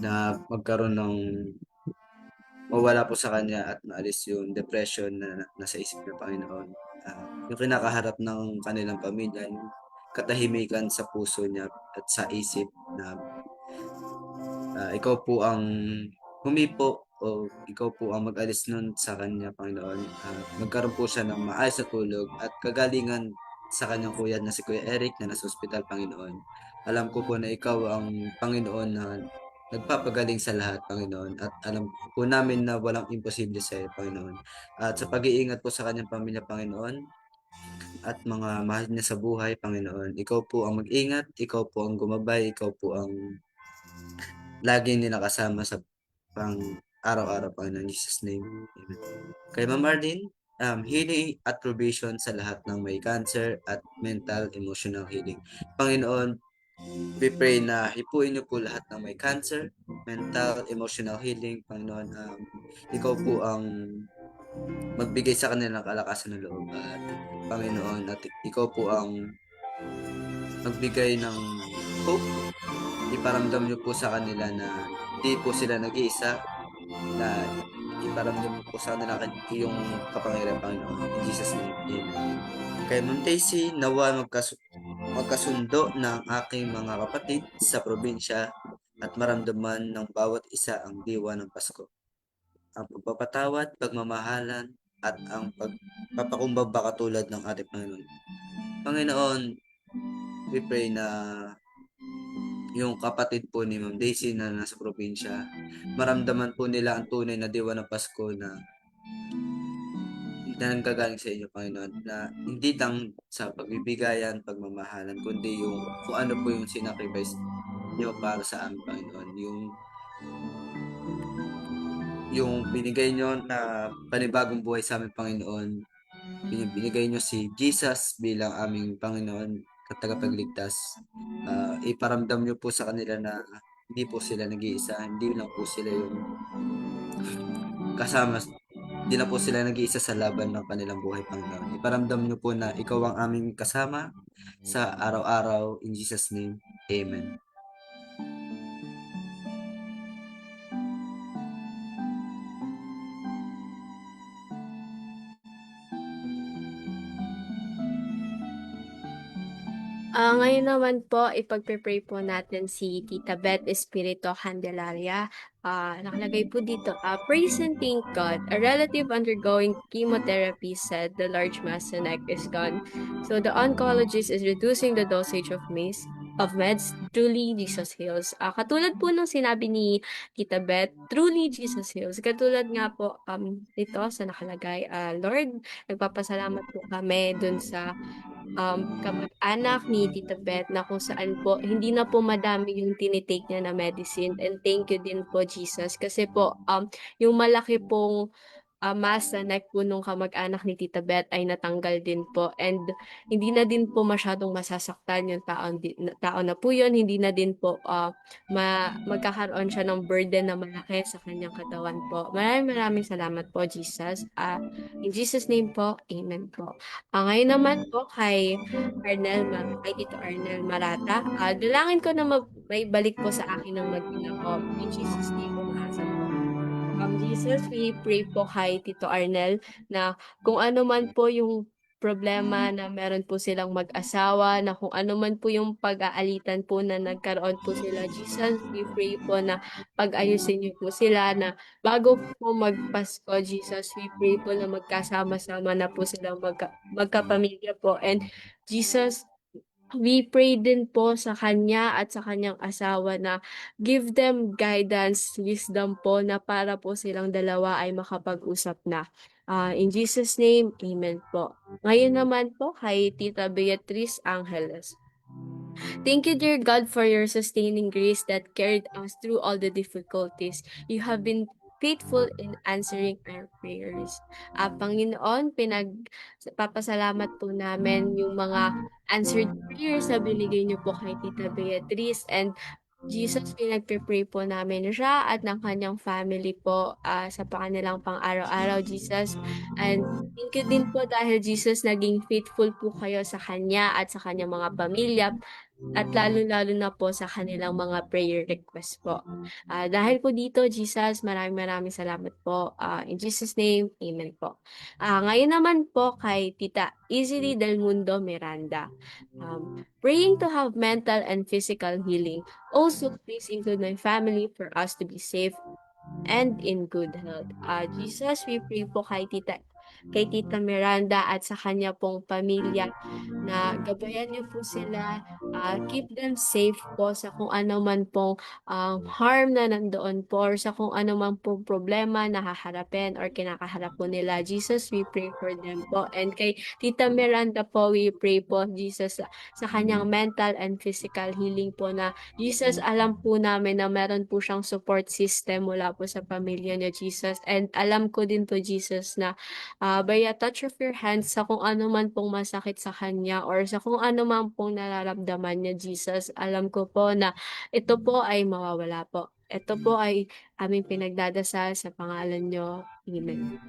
na magkaroon ng mawala po sa kanya at maalis yung depression na nasa isip ng Panginoon. Yung kinakaharap ng kanilang pamilya, yung katahimikan sa puso niya at sa isip na ikaw po ang humipo o ikaw po ang mag-alis nun sa kanya, Panginoon. Magkaroon po siya ng maayos na tulog at kagalingan sa kanyang kuya na si Kuya Eric na nasa ospital, Panginoon. Alam ko po na ikaw ang Panginoon na nagpapagaling sa lahat, Panginoon. At alam po namin na walang imposible sa iyo, Panginoon. At sa pag-iingat po sa kanyang pamilya, Panginoon, at mga mahal niya sa buhay, Panginoon. Ikaw po ang mag-ingat, ikaw po ang gumabay, ikaw po ang laging ninakasama sa pang araw-araw, Panginoon. In Jesus' name, Amen. Kay Ma'am Arlene, healing at provision sa lahat ng may cancer at mental, emotional healing. Panginoon, we pray na hipuin niyo po lahat ng may cancer, mental, emotional healing. Panginoon, ikaw po ang magbigay sa kanila ng kalakasan ng loob. At Panginoon, at ikaw po ang magbigay ng hope. Iparamdam niyo po sa kanila na hindi po sila nag-iisa, na iparamdam po sa kanila yung kapangyarihan, Panginoon. In Jesus' name, Amen. Kay Ma'am Daisy, nawa magkasundo ng aking mga kapatid sa probinsya at maramdaman ng bawat isa ang diwa ng Pasko. Ang pagpapatawad, pagmamahalan, at ang pagpapakumbaba katulad ng ating Panginoon. Panginoon, we pray na yung kapatid po ni Ma'am Daisy na nasa probinsya, maramdaman po nila ang tunay na diwa ng Pasko na nanggagaling sa inyo, Panginoon, na hindi lang sa pagbibigayan, pagmamahalan, kundi yung kung ano po yung sinacrifice niyo para sa amin, Panginoon. Yung binigay niyo na panibagong buhay sa amin, Panginoon. Binigay niyo si Jesus bilang aming Panginoon at tagapagligtas. Iparamdam niyo po sa kanila na hindi po sila nag-iisa, hindi lang po sila yung kasama, hindi na po sila nag-iisa sa laban ng kanilang buhay, Panginoon. Iparamdam niyo po na ikaw ang aming kasama sa araw-araw. In Jesus' name, Amen. Ngayon naman po, ipagpe-pray po natin si Tita Beth Espirito Candelaria. Nakalagay po dito, praise and thank God. A relative undergoing chemotherapy said the large mass in neck is gone. So the oncologist is reducing the dosage of MACE. of Meds, truly Jesus heals. Katulad po ng sinabi ni Tita Beth, truly Jesus heals. Katulad nga po dito sa nakalagay, Lord, nagpapasalamat po kami dun sa kamag-anak ni Tita Beth na kung saan po hindi na po madami yung tinitake niya na medicine, and thank you din po Jesus kasi po yung malaki pong mass sa neck po nung kamag-anak ni Tita Beth ay natanggal din po, and hindi na din po masyadong masasaktan yung tao na po yun, hindi na din po magkakaroon siya ng burden na malaki sa kanyang katawan po. Maraming salamat po Jesus. In Jesus name po, amen po. Ngayon naman po kay Tito Arnel Marata, dalangin ko na may balik po sa akin ng maganda ko. In Jesus name, umaasa po. Jesus, we pray po kay Tito Arnel na kung ano man po yung problema na meron po silang mag-asawa, na kung ano man po yung pag-aalitan po na nagkaroon po sila, Jesus, we pray po na pag-ayusin niyo po sila, na bago po magpasko, Jesus, we pray po na magkasama-sama na po silang magkapamilya po. And Jesus, we pray din po sa kanya at sa kanyang asawa na give them guidance, wisdom po na para po silang dalawa ay makapag-usap na. In Jesus name, amen po. Ngayon naman po kay Tita Beatrice Angeles. Thank you, dear God, for your sustaining grace that carried us through all the difficulties. You have been faithful in answering our prayers. Panginoon, papasalamat po namin yung mga answered prayers na binigay niyo po kay Tita Beatrice, and Jesus, pinagpe-pray po namin siya at ng kanyang family po sa kanilang pang-araw-araw, Jesus. And thank you din po dahil Jesus, naging faithful po kayo sa kanya at sa kanyang mga pamilya, at lalo-lalo na po sa kanilang mga prayer request po. Dahil po dito, Jesus, maraming salamat po. In Jesus name, amen po. Ngayon naman po kay Tita Easily Del Mundo Miranda. Praying to have mental and physical healing. Also, please include my family for us to be safe and in good health. Jesus, we pray po kay Tita Miranda at sa kanya pong pamilya na gabayan niyo po sila, keep them safe po sa kung ano man pong harm na nandoon po, or sa kung ano man pong problema na haharapin or kinakaharap po nila. Jesus, we pray for them po. And kay Tita Miranda po, we pray po, Jesus, sa kanyang mental and physical healing po, na Jesus, alam po namin na meron po siyang support system mula po sa pamilya niya, Jesus. And alam ko din po, Jesus, na by a touch of your hands, sa kung ano man pong masakit sa kanya or sa kung ano man pong nararamdaman niya, Jesus, alam ko po na ito po ay mawawala po. Ito po ay aming pinagdadasal sa pangalan niyo. Amen.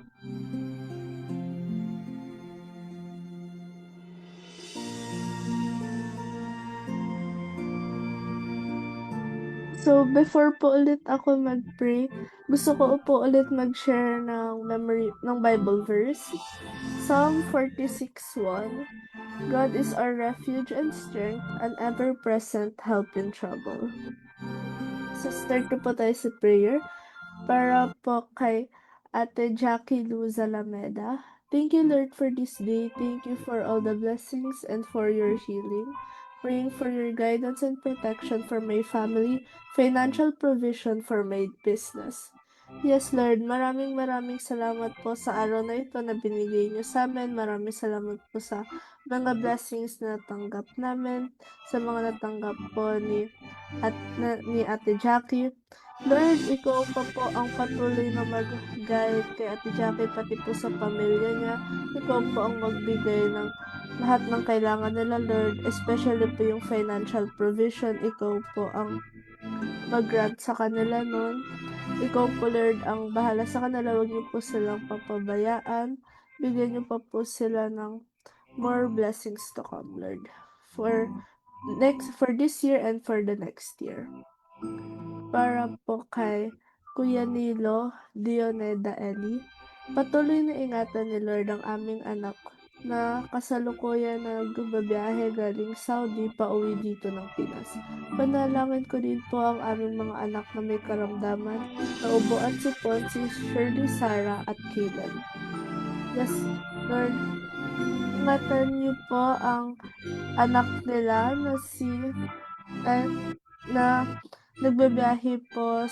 So, before po ulit ako mag-pray, gusto ko po ulit mag-share ng Bible verse. Psalm 46:1. God is our refuge and strength, an ever-present help in trouble. So, start na po tayo sa prayer. Para po kay Ate Jackie Luz Alameda. Thank you, Lord, for this day. Thank you for all the blessings and for your healing. Praying for your guidance and protection for my family, financial provision for my business. Yes, Lord, maraming salamat po sa araw na ito na binigay niyo sa amin. Maraming salamat po sa mga blessings na natanggap namin, sa mga natanggap po ni Ate Jackie. Lord, ikaw pa po ang patuloy na mag-guide kay Ate Jackie, pati po sa pamilya niya. Ikaw po ang magbigay ng lahat ng kailangan nila, Lord, especially po yung financial provision. Ikaw po ang mag-grant sa kanila nun. Ikaw po, Lord, ang bahala sa kanila. Huwag niyo po silang papabayaan. Bigyan niyo pa po sila ng more blessings to come, Lord, for this year and for the next year. Para po kay Kuya Nilo Dioneda Eli, patuloy na ingatan ni Lord ang aming anak na kasalukuyan na gumabiyahe galing Saudi pauwi dito ng Pinas. Panalangin ko din po ang aming mga anak na may karamdaman na ubo at sipon, si Shirley, Sarah at Kaylan. Yes, Lord, ingatan niyo po ang anak nila na si eh, na nagbibiyahe po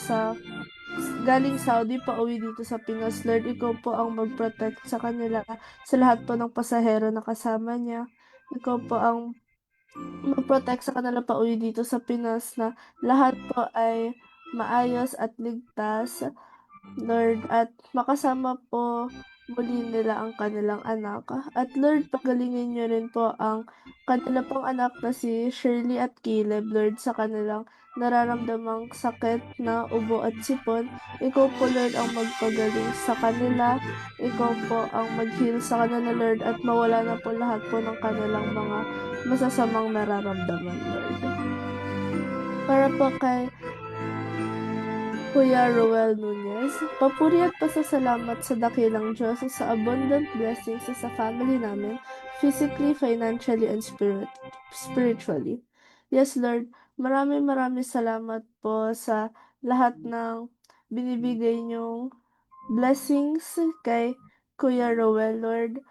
galing Saudi pauwi dito sa Pinas. Lord, ikaw po ang mag-protect sa kanila, sa lahat po ng pasahero na kasama niya. Ikaw po ang mag-protect sa kanila pauwi dito sa Pinas, na lahat po ay maayos at ligtas, Lord, at makasama po muli nila ang kanilang anak. At Lord, pagalingin niyo rin po ang kanila pong anak na si Shirley at Caleb, Lord, sa kanilang nararamdamang sakit na ubo at sipon. Ikaw po, Lord, ang magpagaling sa kanila. Ikaw po ang mag-heal sa kanila, Lord, at mawala na po lahat po ng kanilang mga masasamang nararamdaman, Lord. Para po kay Kuya Roel Nunez, papuri at pasasalamat sa dakilang Diyos sa abundant blessings sa family namin, physically, financially, and spiritually. Yes, Lord, maraming salamat po sa lahat ng binibigay niyong blessings kay Kuya Roel, Lord.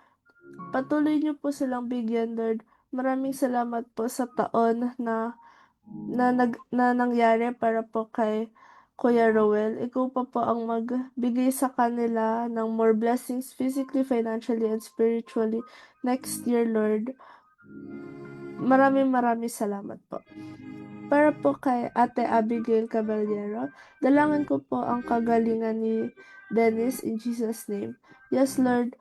Patuloy niyo po silang bigyan, Lord. Maraming salamat po sa taon na nangyari para po kay Kuya Rowell. Ikaw pa po ang magbigay sa kanila ng more blessings physically, financially, and spiritually next year, Lord. Maraming salamat po. Para po kay Ate Abigail Caballero, dalangin ko po ang kagalingan ni Dennis in Jesus' name. Yes, Lord,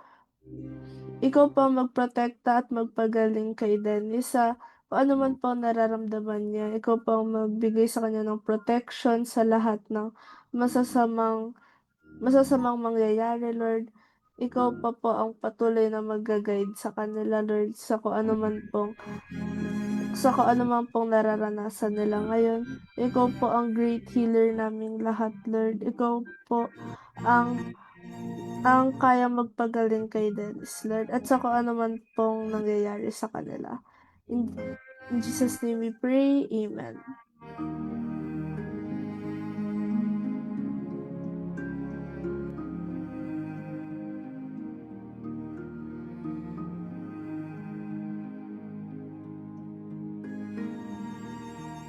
ikaw po ang magprotekta at magpagaling kay Dennis sa kung ano man po ang nararamdaman niya. Ikaw po ang magbigay sa kanya ng protection sa lahat ng masasamang mangyayari, Lord. Ikaw pa po ang patuloy na mag-guide sa kanila, Lord, sa kung ano man pong nararanasan nila ngayon. Ikaw po ang great healer naming lahat, Lord. Ikaw po ang kaya magpagaling kay Dennis, Lord, at sa kung ano man pong nangyayari sa kanila. In Jesus' name we pray, Amen.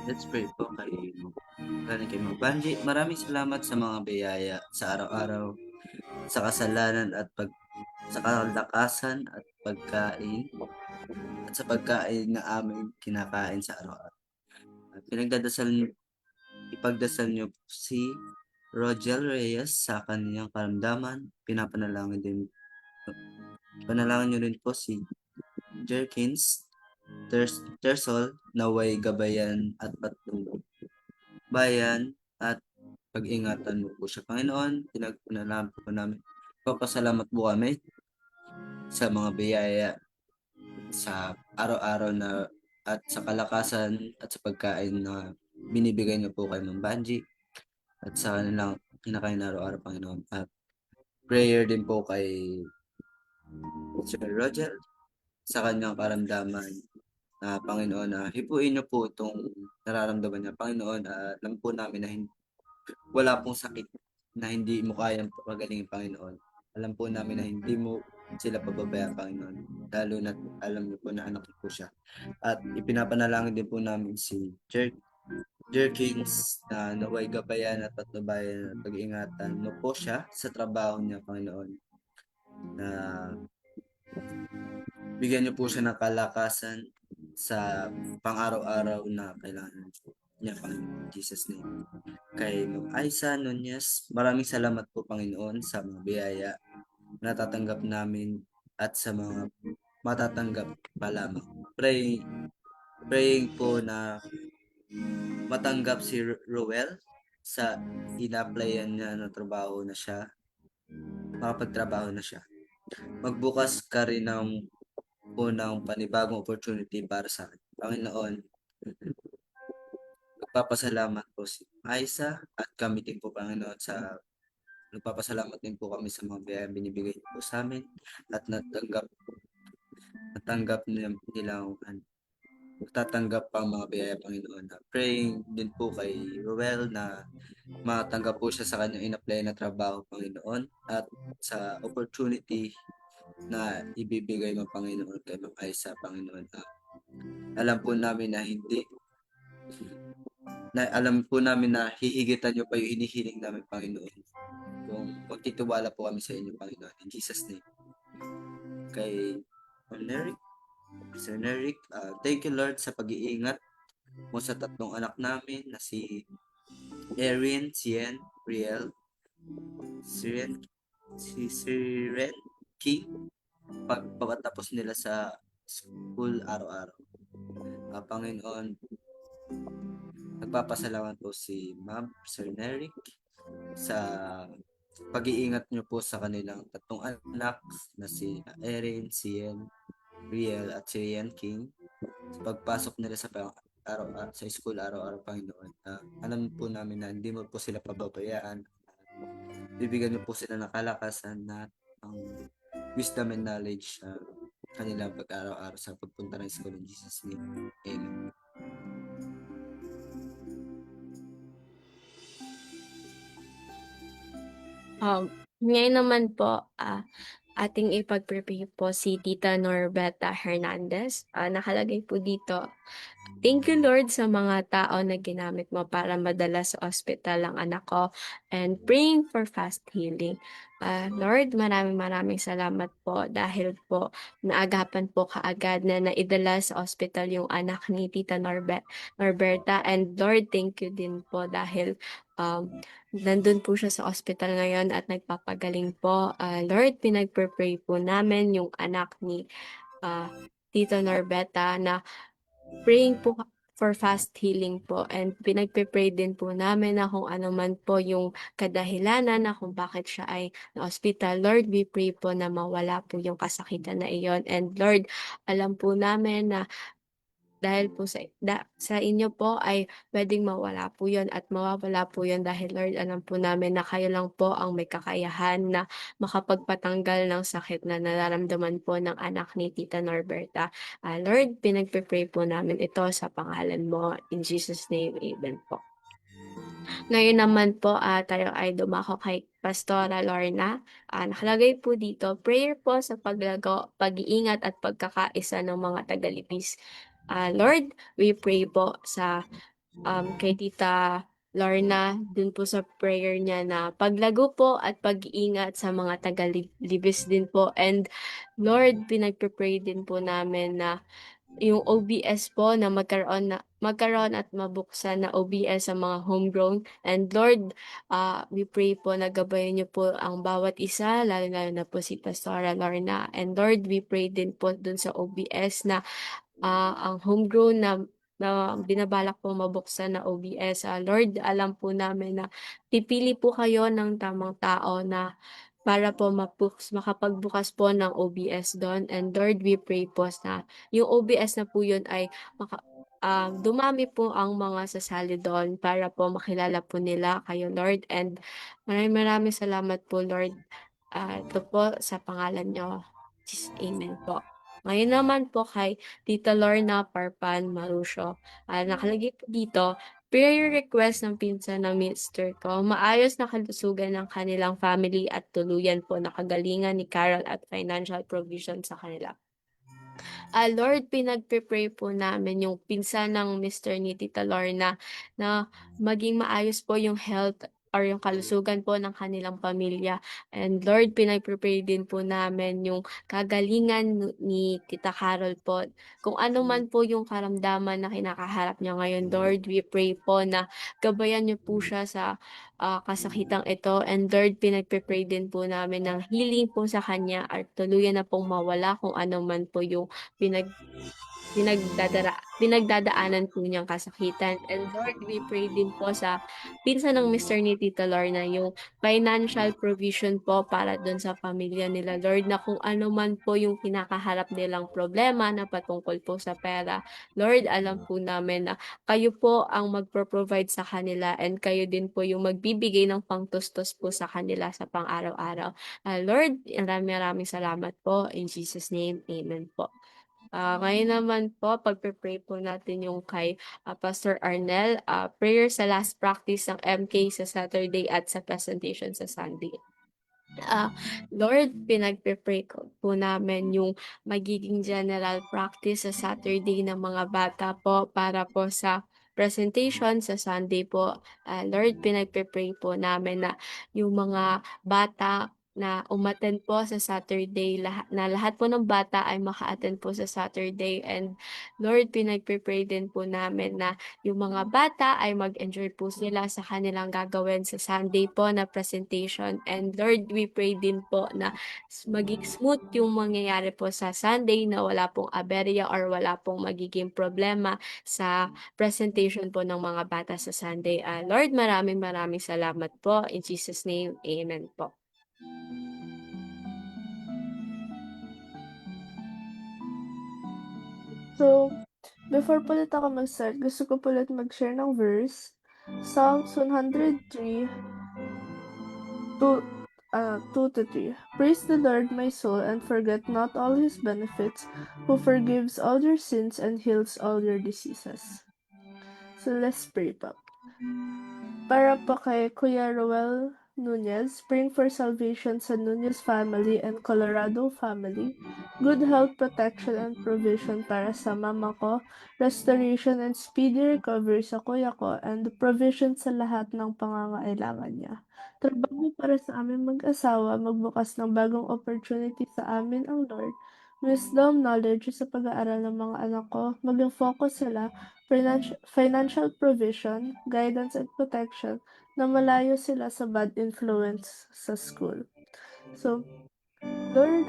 Let's pray po kay Mang Banji. Maraming salamat sa mga biyaya sa araw-araw, sa kasalanan at sa kalakasan at pagkain at sa pagkain na aming kinakain sa araw-araw. At ipagdasal niyo si Rogel Reyes sa kanyang karamdaman. Panalangin niyo rin po si Jerkins Tersol, naway gabayan at patnubayan at pag-ingatan mo po siya, Panginoon. Pinagpanalam po namin. Papasalamat po kami sa mga biyaya sa araw-araw na at sa kalakasan at sa pagkain na binibigay niyo po kay Mang Banji at sa kanilang kinakain na araw-araw, Panginoon. At prayer din po kay Sir Roger sa kanyang karamdaman. Panginoon, hipuin niyo po itong nararamdaman niya, Panginoon. Alam po namin na wala pong sakit na hindi mo kayang pagalingin, Panginoon. Alam po namin na hindi mo sila pababayaan, Panginoon. Lalo na alam niyo po na anak niyo po siya. At ipinapanalangin din po namin si Jerkins na naway gabayan at patnubayan at pag-ingatan mo po siya sa trabaho niya, Panginoon. Na bigyan niyo po siya ng kalakasan sa pang-araw-araw na kailangan niya, Panginoon, Jesus' name. Kay Ma'am Aisa Nunez, maraming salamat po, Panginoon, sa mga biyaya na natatanggap namin at sa mga matatanggap pa lamang. Praying po na matanggap si Roel sa ina-applyan niya na trabaho na siya, makapagtrabaho na siya. Magbukas ka rin ng panibagong opportunity para sa akin, Panginoon. Nagpapasalamat po si Aisa at kami din po, Panginoon, nagpapasalamat din po kami sa mga biyayang binibigay niyo po sa amin at natanggap nila magtatanggap pa mga biyaya, Panginoon. Praying din po kay Roel na matanggap po siya sa kanyang in-apply na trabaho, Panginoon, at sa opportunity na ibibigay mo, Panginoon, kay Ma'am Aisa, Panginoon. Alam po namin na hindi na alam po namin na hihigitan niyo pa yung hinihiling namin, Panginoon. Kung magtitiwala po kami sa inyo, Panginoon. In Jesus' name. Kay Sir Neric, thank you Lord sa pag-iingat mo sa tatlong anak namin na si Erin, Sien, Riel, Siren King, pagkatapos nila sa school araw-araw. Panginoon, nagpapasalamat po si Ma'am Sir Neric sa pag-iingat niyo po sa kanilang tatlong anak na si Erin, Sien, Riel at si Rian King sa pagpasok nila sa sa school araw-araw, Panginoon. Alam po namin na hindi mo po sila pababayaan. Bibigyan niyo po sila ng kalakasan na wisdom and knowledge sa kanilang pag-araw-araw sa pagpunta ng school in Jesus' name. Amen. Ngayon naman po, ating ipag-prepare po si Tita Norbeta Hernandez. Nakalagay po dito, thank you Lord sa mga tao na ginamit mo para madala sa ospital ang anak ko and praying for fast healing. Lord, maraming salamat po dahil po naagapan po kaagad na naidala sa ospital yung anak ni Tita Norberta, and Lord, thank you din po dahil nandun po siya sa ospital ngayon at nagpapagaling po. Lord, pinagpre-pray po namin yung anak ni Tita Norbeta na praying po for fast healing po, and pinagpe-pray din po namin na kung ano man po yung kadahilanan na kung bakit siya ay na-hospital. Lord, we pray po na mawala po yung kasakitan na iyon, and Lord, alam po namin na dahil po sa inyo po ay pwedeng mawala po yun at mawawala po yun dahil Lord, alam po namin na kayo lang po ang may kakayahan na makapagpatanggal ng sakit na nararamdaman po ng anak ni Tita Norberta. Lord, pinagpe-pray po namin ito sa pangalan mo. In Jesus' name, amen po. Ngayon naman po, tayo ay dumako kay Pastora Lorna. Nakalagay po dito, prayer po sa paglago, pag-iingat at pagkakaisa ng mga tagalipis. Lord, we pray po sa kay Tita Lorna, dun po sa prayer niya na paglago po at pag-iingat sa mga tagalibis din po. And Lord, pinagpe-pray din po namin na yung OBS po na magkaroon at mabuksan na OBS sa mga homegrown. And Lord, we pray po na gabayan niyo po ang bawat isa, lalo na po si Pastora Lorna. And Lord, we pray din po dun sa OBS na ang homegrown na binabalak po mabuksan na OBS. Lord, alam po namin na pipili po kayo ng tamang tao na para po makapagbukas po ng OBS doon. And Lord, we pray po na yung OBS na po yun ay dumami po ang mga sasali doon para po makilala po nila kayo, Lord. And maraming salamat po, Lord. Ito po sa pangalan nyo. Amen po. Ngayon naman po kay Tita Lorna Parpan Marusio. Nakalagay po dito, prayer request ng pinsan ng mister ko, maayos na kalusugan ng kanilang family at tuluyan po nakagalingan ni Carol at financial provision sa kanila. Lord, pinagpe-pray po namin yung pinsan ng Mr. ni Tita Lorna na maging maayos po yung health or yung kalusugan po ng kanilang pamilya. And Lord, pinagpe-pray din po namin yung kagalingan ni Tita Carol po. Kung ano man po yung karamdaman na kinakaharap niya ngayon, Lord, we pray po na gabayan niyo po siya sa kasakitang ito. And Lord, pinagpe-pray din po namin ng healing po sa kanya at tuluyan na pong mawala kung ano man po yung pinagdadaanan po niyang kasakitan. And Lord, we pray din po sa pinsan ng Mr. ni Tita Lorna yung financial provision po para dun sa pamilya nila, Lord, na kung ano man po yung kinakaharap nilang problema na patungkol po sa pera, Lord, alam po namin na kayo po ang magpro-provide sa kanila and kayo din po yung magbibigay ng pangtustos po sa kanila sa pang-araw-araw. Lord, maraming salamat po. In Jesus' name, amen po. Ngayon naman po, pagpe-pray po natin yung kay Pastor Arnel, prayer sa last practice ng MK sa Saturday at sa presentation sa Sunday. Lord, pinagpe-pray po namin yung magiging general practice sa Saturday ng mga bata po para po sa presentation sa Sunday po. Lord, pinagpe-pray po namin na yung mga bata na umattend po sa Saturday, na lahat po ng bata ay maka-attend po sa Saturday. And Lord, pinagpe-pray din po namin na yung mga bata ay mag-enjoy po sila sa kanilang gagawin sa Sunday po na presentation. And Lord, we pray din po na maging smooth yung mangyayari po sa Sunday, na wala pong aberya or wala pong magiging problema sa presentation po ng mga bata sa Sunday. Lord, maraming salamat po. In Jesus' name, amen po. So, before po ulit ako mag-start, gusto ko po ulit mag-share ng verse. Psalms 103, 2 to 3. Praise the Lord, my soul, and forget not all his benefits, who forgives all your sins and heals all your diseases. So, let's pray po. Para po kay Kuya Roel Nunez, praying for salvation sa Nunez family and Colorado family, good health, protection, and provision para sa mama ko, restoration and speedy recovery sa kuya ko, and provision sa lahat ng pangangailangan niya. Trabaho para sa aming mag-asawa, magbukas ng bagong opportunity sa amin ang Lord. Wisdom, knowledge sa pag-aaral ng mga anak ko, maging focus sila, financial provision, guidance and protection, na malayo sila sa bad influence sa school. So, Lord,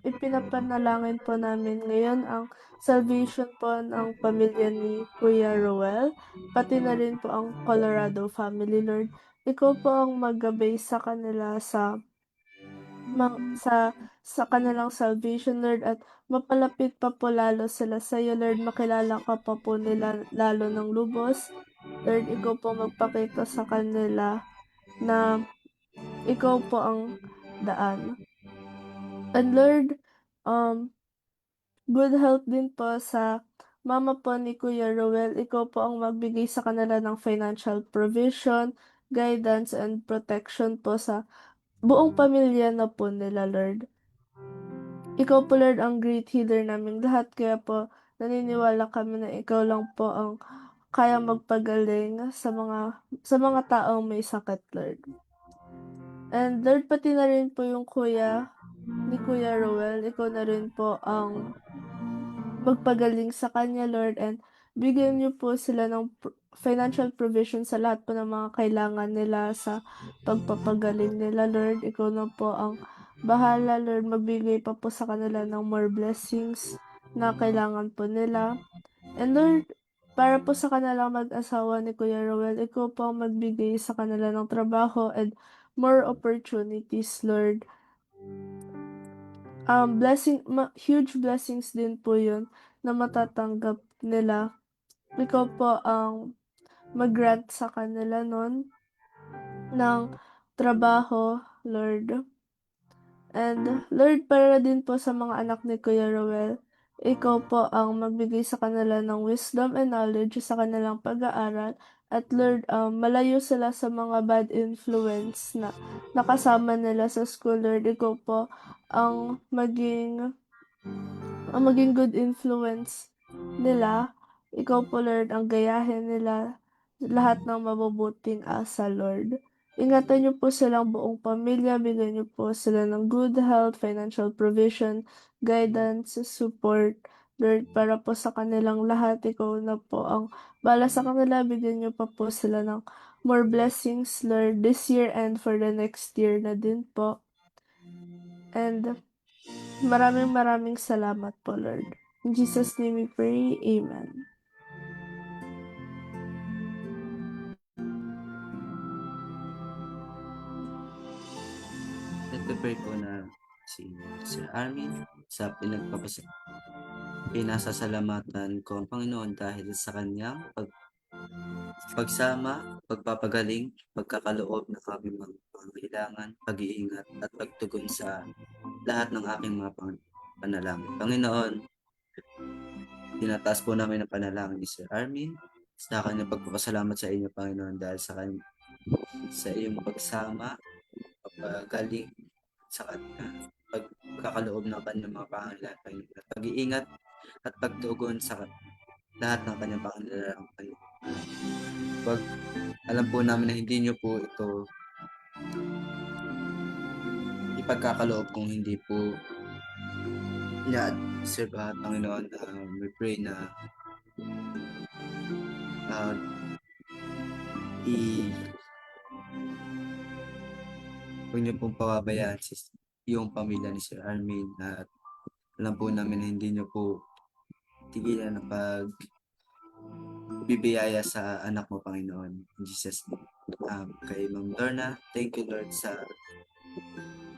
ipinapanalangin po namin ngayon ang salvation po ng pamilya ni Kuya Roel, pati na rin po ang Colorado family, Lord. Ikaw po ang maggabay sa kanila sa kanilang salvation, Lord, at mapalapit pa po lalo sila sa iyo, Lord. Makilala ka pa po nila lalo ng lubos. Lord, ikaw po magpakita sa kanila na ikaw po ang daan. And Lord, good health din po sa mama po ni Kuya Roel. Ikaw po ang magbigay sa kanila ng financial provision, guidance, and protection po sa buong pamilya na po nila, Lord. Ikaw po, Lord, ang great healer naming lahat, kaya po naniniwala kami na ikaw lang po ang kaya magpagaling sa mga taong may sakit, Lord. And Lord, pati na rin po yung kuya ni Kuya Roel, ikaw na rin po ang magpagaling sa kanya, Lord, and bigyan niyo po sila ng financial provision sa lahat po ng mga kailangan nila sa pagpapagaling nila, Lord. Ikaw na po ang bahala, Lord. Magbigay pa po sa kanila ng more blessings na kailangan po nila. And Lord, para po sa kanilang mag-asawa ni Kuya Roel, ikaw po ang magbigay sa kanila ng trabaho and more opportunities, Lord. Huge blessings din po yun na matatanggap nila. Ikaw po ang mag-grant sa kanila nun ng trabaho, Lord. And Lord, para din po sa mga anak ni Kuya Roel, ikaw po ang magbigay sa kanila ng wisdom and knowledge sa kanilang pag-aaral. At Lord, malayo sila sa mga bad influence na nakasama nila sa school, Lord. Ikaw po ang maging good influence nila. Ikaw po, Lord, ang gayahin nila lahat ng mabubuting asa, Lord. Ingatan niyo po silang buong pamilya, bigyan niyo po sila ng good health, financial provision, guidance, support, Lord, para po sa kanilang lahat. Ikaw na po ang bala sa kanila, bigyan niyo pa po sila ng more blessings, Lord, this year and for the next year na din po. And maraming salamat po, Lord. In Jesus' name we pray, Amen. Nagpe-pray po na si Sir Armin sa pinasasalamatan ko ang Panginoon dahil sa kanyang pagsama, pagpapagaling, pagkakaloob ng aming mga pangangailangan, pag-iingat at pagtugon sa lahat ng aking mga panalangin. Panginoon, tinataas po namin ang panalangin ni Sir Armin sa kanyang pagpapasalamat sa inyo, Panginoon, dahil sa iyong pagsama, paggaling sa kanya, pagkakaloob ng kanyang mga pangangailangan, Panginoon, at pag-iingat at pagtugon sa lahat ng kanyang pangangailangan. Pag alam po namin na hindi niyo po ito ipagkakaloob kung hindi po niya serve Panginoon, we pray na ah, i huwag niyo pong pababayaan yung pamilya ni Sir Armin at alam po namin na hindi niyo po tigilan ang pagbibiyaya sa anak mo, Panginoon. In Jesus' name. Kay Ma'am Lorna, thank you Lord sa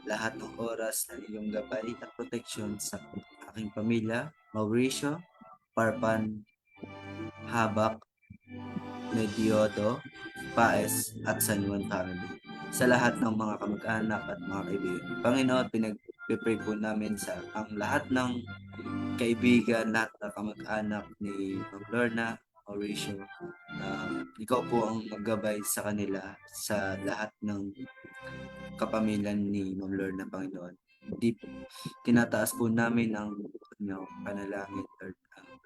lahat ng oras na iyong gabay at protection sa aking pamilya, Mauricio, Parpan, Habak, Mediodo, Paes at San Juan family. Sa lahat ng mga kamag-anak at mga kaibigan. Panginoon, pinag-pray po namin sa ang lahat ng kaibigan, lahat ng kamag-anak ni Ma'am Lorna, Mauricio. Ikaw po ang maggabay sa kanila sa lahat ng kapamilya ni Ma'am Lorna, Panginoon. Tinataas po namin ang inyong panalangin, Lord.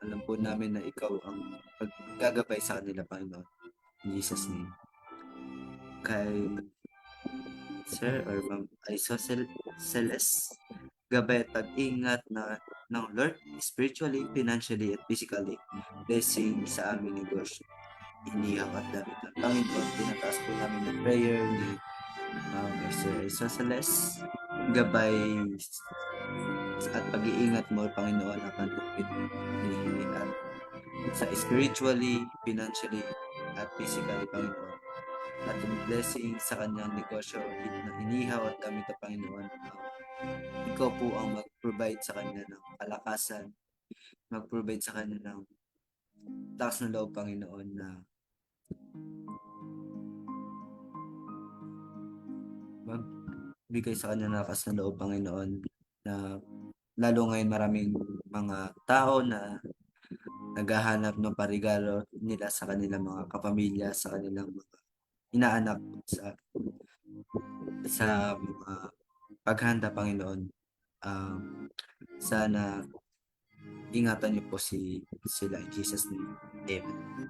Alam po namin na ikaw ang paggagabay sa kanila, Panginoon. In Jesus' name. Kay Sir or Ma'am Celeste, gabay at pag-ingat ng Lord spiritually, financially, at physically. Blessing sa aming negosyo. Inihaw at damit ng Panginoon. Tinataas po namin ng prayer ni Sir Celeste. Gabay at pag-iingat mo, Panginoon, ang kanlupit ni at sa spiritually, financially, at physically, Panginoon. At yung blessing sa kanyang negosyo na inihaw at gamit ng Panginoon. Ikaw po ang mag-provide sa kanya ng kalakasan, mag-provide sa kanya ng lakas ng loob, Panginoon, na magbigay sa kanya ng lakas ng loob, Panginoon, na lalo ngayon maraming mga tao na naghahanap ng parigalo nila sa kanilang mga kapamilya, sa kanilang mga inaanak sa mga paghanda, Panginoon. Sana ingatan niyo po sila in Jesus' name. Amen.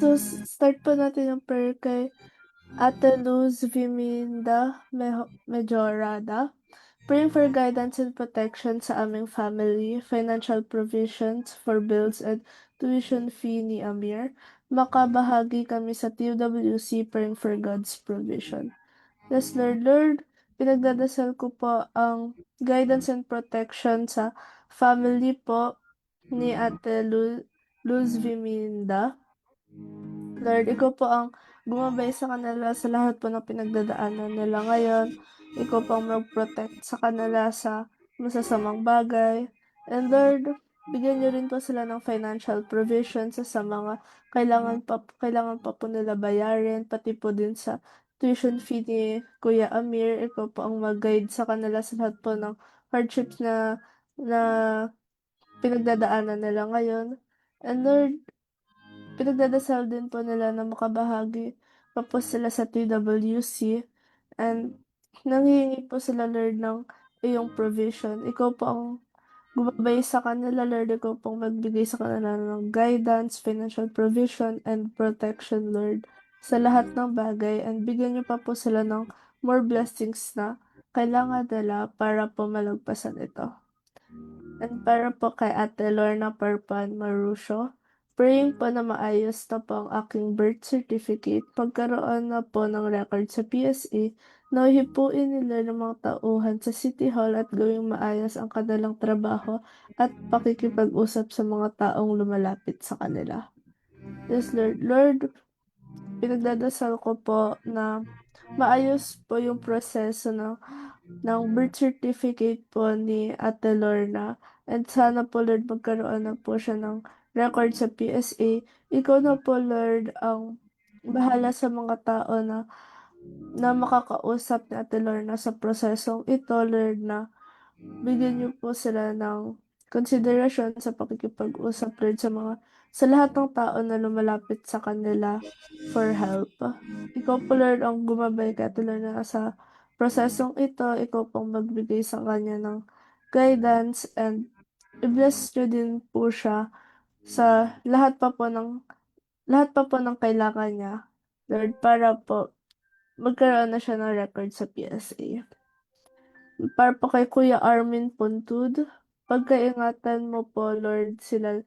So, start po natin yung prayer kay Ate Luz Viminda Mejorada. Praying for guidance and protection sa aming family, financial provisions for bills and tuition fee ni Amir. Makabahagi kami sa TWC, praying for God's provision. Yes, Lord, pinagdadasal ko po ang guidance and protection sa family po ni Ate Luz Viminda. Lord, ikaw po ang gumabay sa kanila sa lahat po ng pinagdadaanan nila ngayon. Ikaw po ang mag-protect sa kanila sa masasamang bagay. And Lord, bigyan niyo rin po sila ng financial provision sa mga kailangan pa po nila bayarin, pati po din sa tuition fee ni Kuya Amir. Ikaw po ang mag-guide sa kanila sa lahat po ng hardships na pinagdadaanan nila ngayon. And Lord, pinagdadasal din po nila na makabahagi pa po sila sa TWC, and nanghihingi po sila, Lord, ng iyong provision. Ikaw po ang gumabay sa kanila, Lord. Ikaw po ang magbigay sa kanila ng guidance, financial provision, and protection, Lord, sa lahat ng bagay. And bigyan niyo pa po sila ng more blessings na kailangan nila para po malagpasan ito. And para po kay Ate Lorna Parpan Marusio, praying po na maayos na po ang aking birth certificate, pagkaroon na po ng record sa PSA, nahihipuin nila ng mga tauhan sa City Hall at gawing maayos ang kanilang trabaho at pakikipag-usap sa mga taong lumalapit sa kanila. Yes, Lord. Lord, pinagdadasal ko po na maayos po yung proseso ng birth certificate po ni Ate Lorna. And sana po, Lord, magkaroon na po siya ng record sa PSA. Ikaw na po, Lord, ang bahala sa mga tao na na makakausap ni Ate Lorna sa prosesong ito, Lord, na bigyan niyo po sila ng konsiderasyon sa pakikipag-usap, Lord, sa lahat ng tao na lumalapit sa kanila for help. Ikaw po, Lord, ang gumabay kay Ate Lorna sa prosesong ito. Ikaw pong magbigay sa kanya ng guidance and i-bless niyo din po siya sa lahat pa po ng kailangan niya, Lord, para po magkaroon na siya ng record sa PSA. Para po kay Kuya Armin Puntud, pagkaingatan mo po, Lord, sila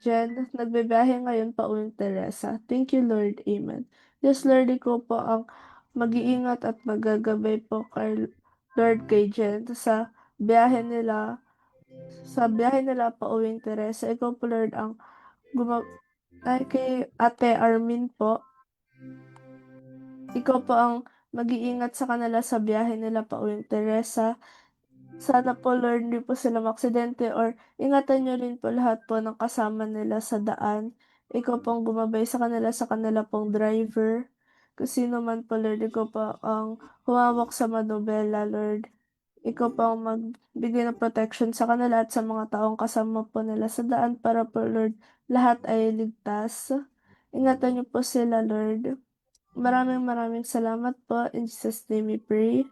Jen, nagbibiyahe ngayon pa uwing Teresa. Thank you, Lord. Amen. Yes, Lord, ikaw po ang mag-iingat at magagabay po kay Lord kay Jen biyahe nila, sa biyahe nila pa uwing Teresa. Ikaw po, Lord, ang kay Ate Armin po, ikaw po ang mag-iingat sa kanila sa biyahe nila pa uwing Teresa. Sana po, Lord, hindi po sila maksidente or ingatan niyo rin po lahat po ng kasama nila sa daan. Ikaw pong gumabay sa kanila pong driver. Kung sino man po, Lord, ikaw po ang humawak sa manobela, Lord. Ikaw po ang magbigay ng protection sa kanila at sa mga taong kasama po nila sa daan para po, Lord, lahat ay ligtas. Ingatan niyo po sila, Lord. Maraming salamat po. In Jesus' name we pray.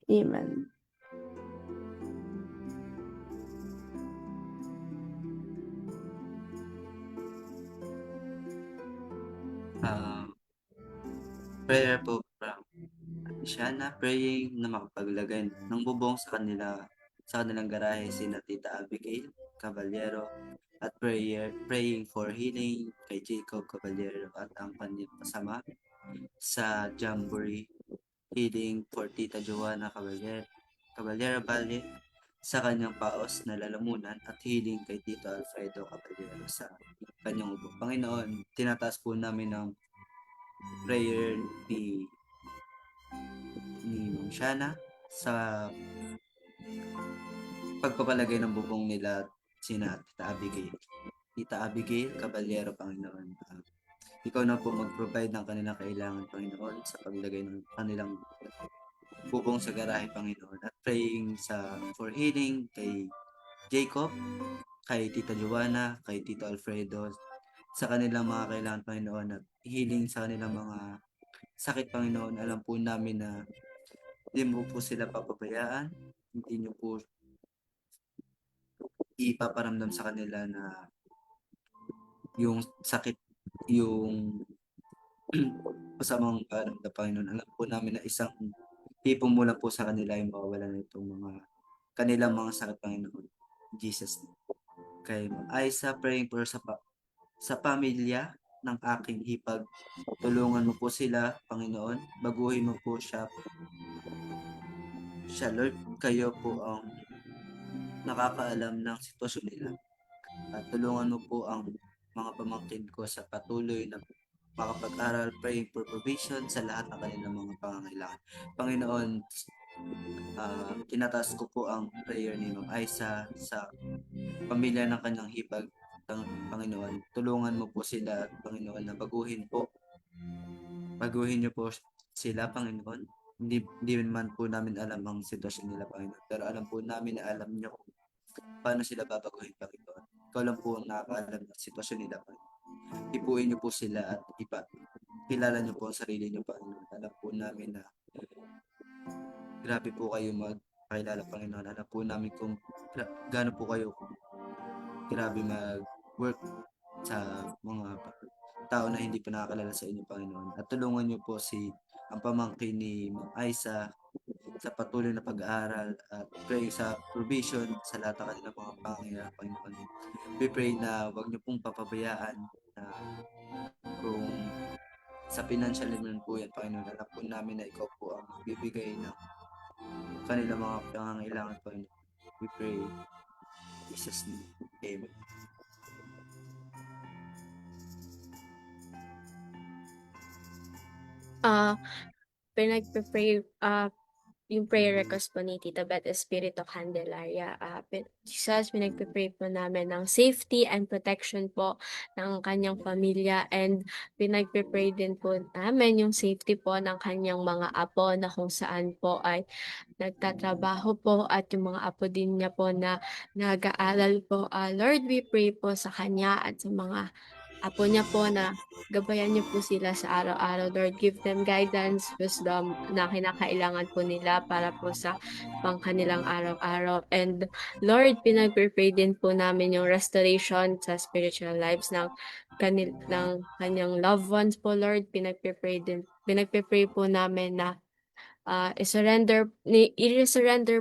Amen. Prayer po from Shana, praying na makapaglagay ng bubong sa kanilang garahe sina Tita Abigail Caballero at praying for healing kay Jacob Caballero at ang kanyang kasama sa Jamboree, healing for Tita Joanna Caballero Valle sa kanyang paos na lalamunan at healing kay Tito Alfredo Caballero sa kanyang ubo. Panginoon, tinataas po namin ng prayer ni Ma'am Shana sa pagpapalagay ng bubong nila sina Tita Abigail Caballero, Panginoon. Ikaw na po mag-provide ng kanilang kailangan, Panginoon, sa paglagay ng kanilang bubong sa garahe, Panginoon. At praying for healing kay Jacob, kay Tita Joanna, kay Tito Alfredo, sa kanilang mga kailangan, Panginoon, at healing sa kanilang mga sakit, Panginoon. Alam po namin na hindi mo po sila papabayaan, hindi niyo po ipaparamdam sa kanila na yung sakit, yung masamang paramdam, Panginoon. Alam po namin na isang tipong mo lang po sa kanila yung mawawala na itong kanilang mga sakit, Panginoon. Jesus. Kay Aisa, praying for sa pamilya ng aking hipag. Tulungan mo po sila, Panginoon. Baguhin mo po siya, Lord. Kayo po ang nakakaalam ng sitwasyon nila. At tulungan mo po ang mga pamangkin ko sa patuloy na makapag-aral, praying for provision sa lahat ng kanilang mga pangangailangan. Panginoon, tinataas ko po ang prayer ni Ma'am Aisa sa pamilya ng kanyang hipag. Panginoon, tulungan mo po sila, Panginoon, na baguhin niyo po sila, Panginoon. Hindi man po namin alam ang sitwasyon nila, Panginoon, pero alam po namin na alam niyo kung paano sila babaguhin, Panginoon. Ikaw lang po ang nakakaalam ng sitwasyon nila, Panginoon. Ipuin niyo po sila at kilala niyo po ang sarili niyo, Panginoon. Alam po namin na grabe po kayo magpakilala, Panginoon. Alam po namin kung gaano po kayo grabe mag-work sa mga tao na hindi pa nakakalala sa inyo, Panginoon. At tulungan niyo po ang pamangkin ni Ma'am Aisa sa patuloy na pag-aaral at pray sa provision sa lahat ng kanilang mga pangangailangan, Panginoon. We pray na huwag niyo pong papabayaan na kung sa financial naman po yan, Panginoon, alam po namin na ikaw po ang bibigay ng kanilang mga pangangailangan, Panginoon. We pray in Jesus' name. Amen. yung prayer request po ni Tita Beth Espiritu Candelaria. Jesus, pinagpipray po namin ng safety and protection po ng kanyang pamilya, and pinagpipray din po namin yung safety po ng kanyang mga apo na kung saan po ay nagtatrabaho po, at yung mga apo din niya po na nag-aaral po. Lord, we pray po sa kanya at sa mga apo niya po na gabayan niyo po sila sa araw-araw. Lord, give them guidance, wisdom na kinakailangan po nila para po sa kanilang araw-araw. And Lord, pinag-pray din po namin yung restoration sa spiritual lives ng kanyang loved ones po, Lord. Pinagpipray po namin na i-surrender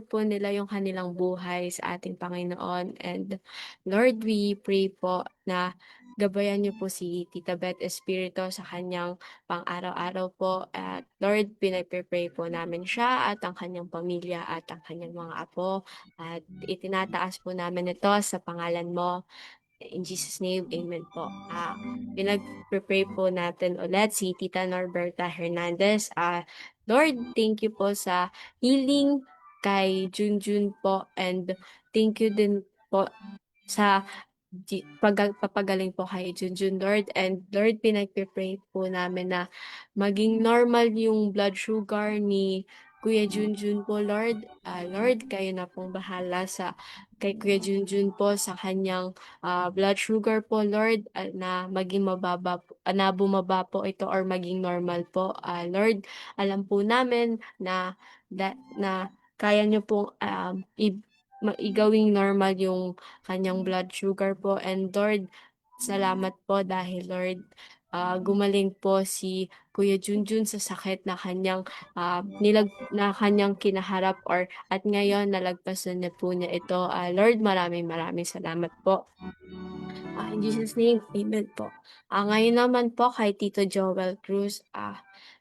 po nila yung kanilang buhay sa ating Panginoon. And Lord, we pray po na gabayan niyo po si Tita Beth Espiritu sa kanyang pang-araw-araw po. At Lord, pinagpipray po namin siya at ang kanyang pamilya at ang kanyang mga apo. At itinataas po namin ito sa pangalan mo. In Jesus' name, amen po. Pinag-pray po natin ulit si Tita Norberta Hernandez. Lord, thank you po sa healing kay Junjun po, and thank you din po sa papagaling po kay Junjun, Lord. And Lord, pinagpipray po namin na maging normal yung blood sugar ni Kuya Junjun po, Lord. Lord, kayo na pong bahala kay Kuya Junjun po sa kanyang blood sugar po, Lord, na maging mababa po, na bumaba po ito or maging normal po. Lord, alam po namin na kaya niyo pong igawing normal yung kanyang blood sugar po. And Lord, salamat po dahil Lord, gumaling po si Kuya Junjun sa sakit na kanyang kinaharap at ngayon nalagpasan na po niya ito. Lord, maraming salamat po. In Jesus' name, amen po. Ngayon naman po kay Tito Joel Cruz.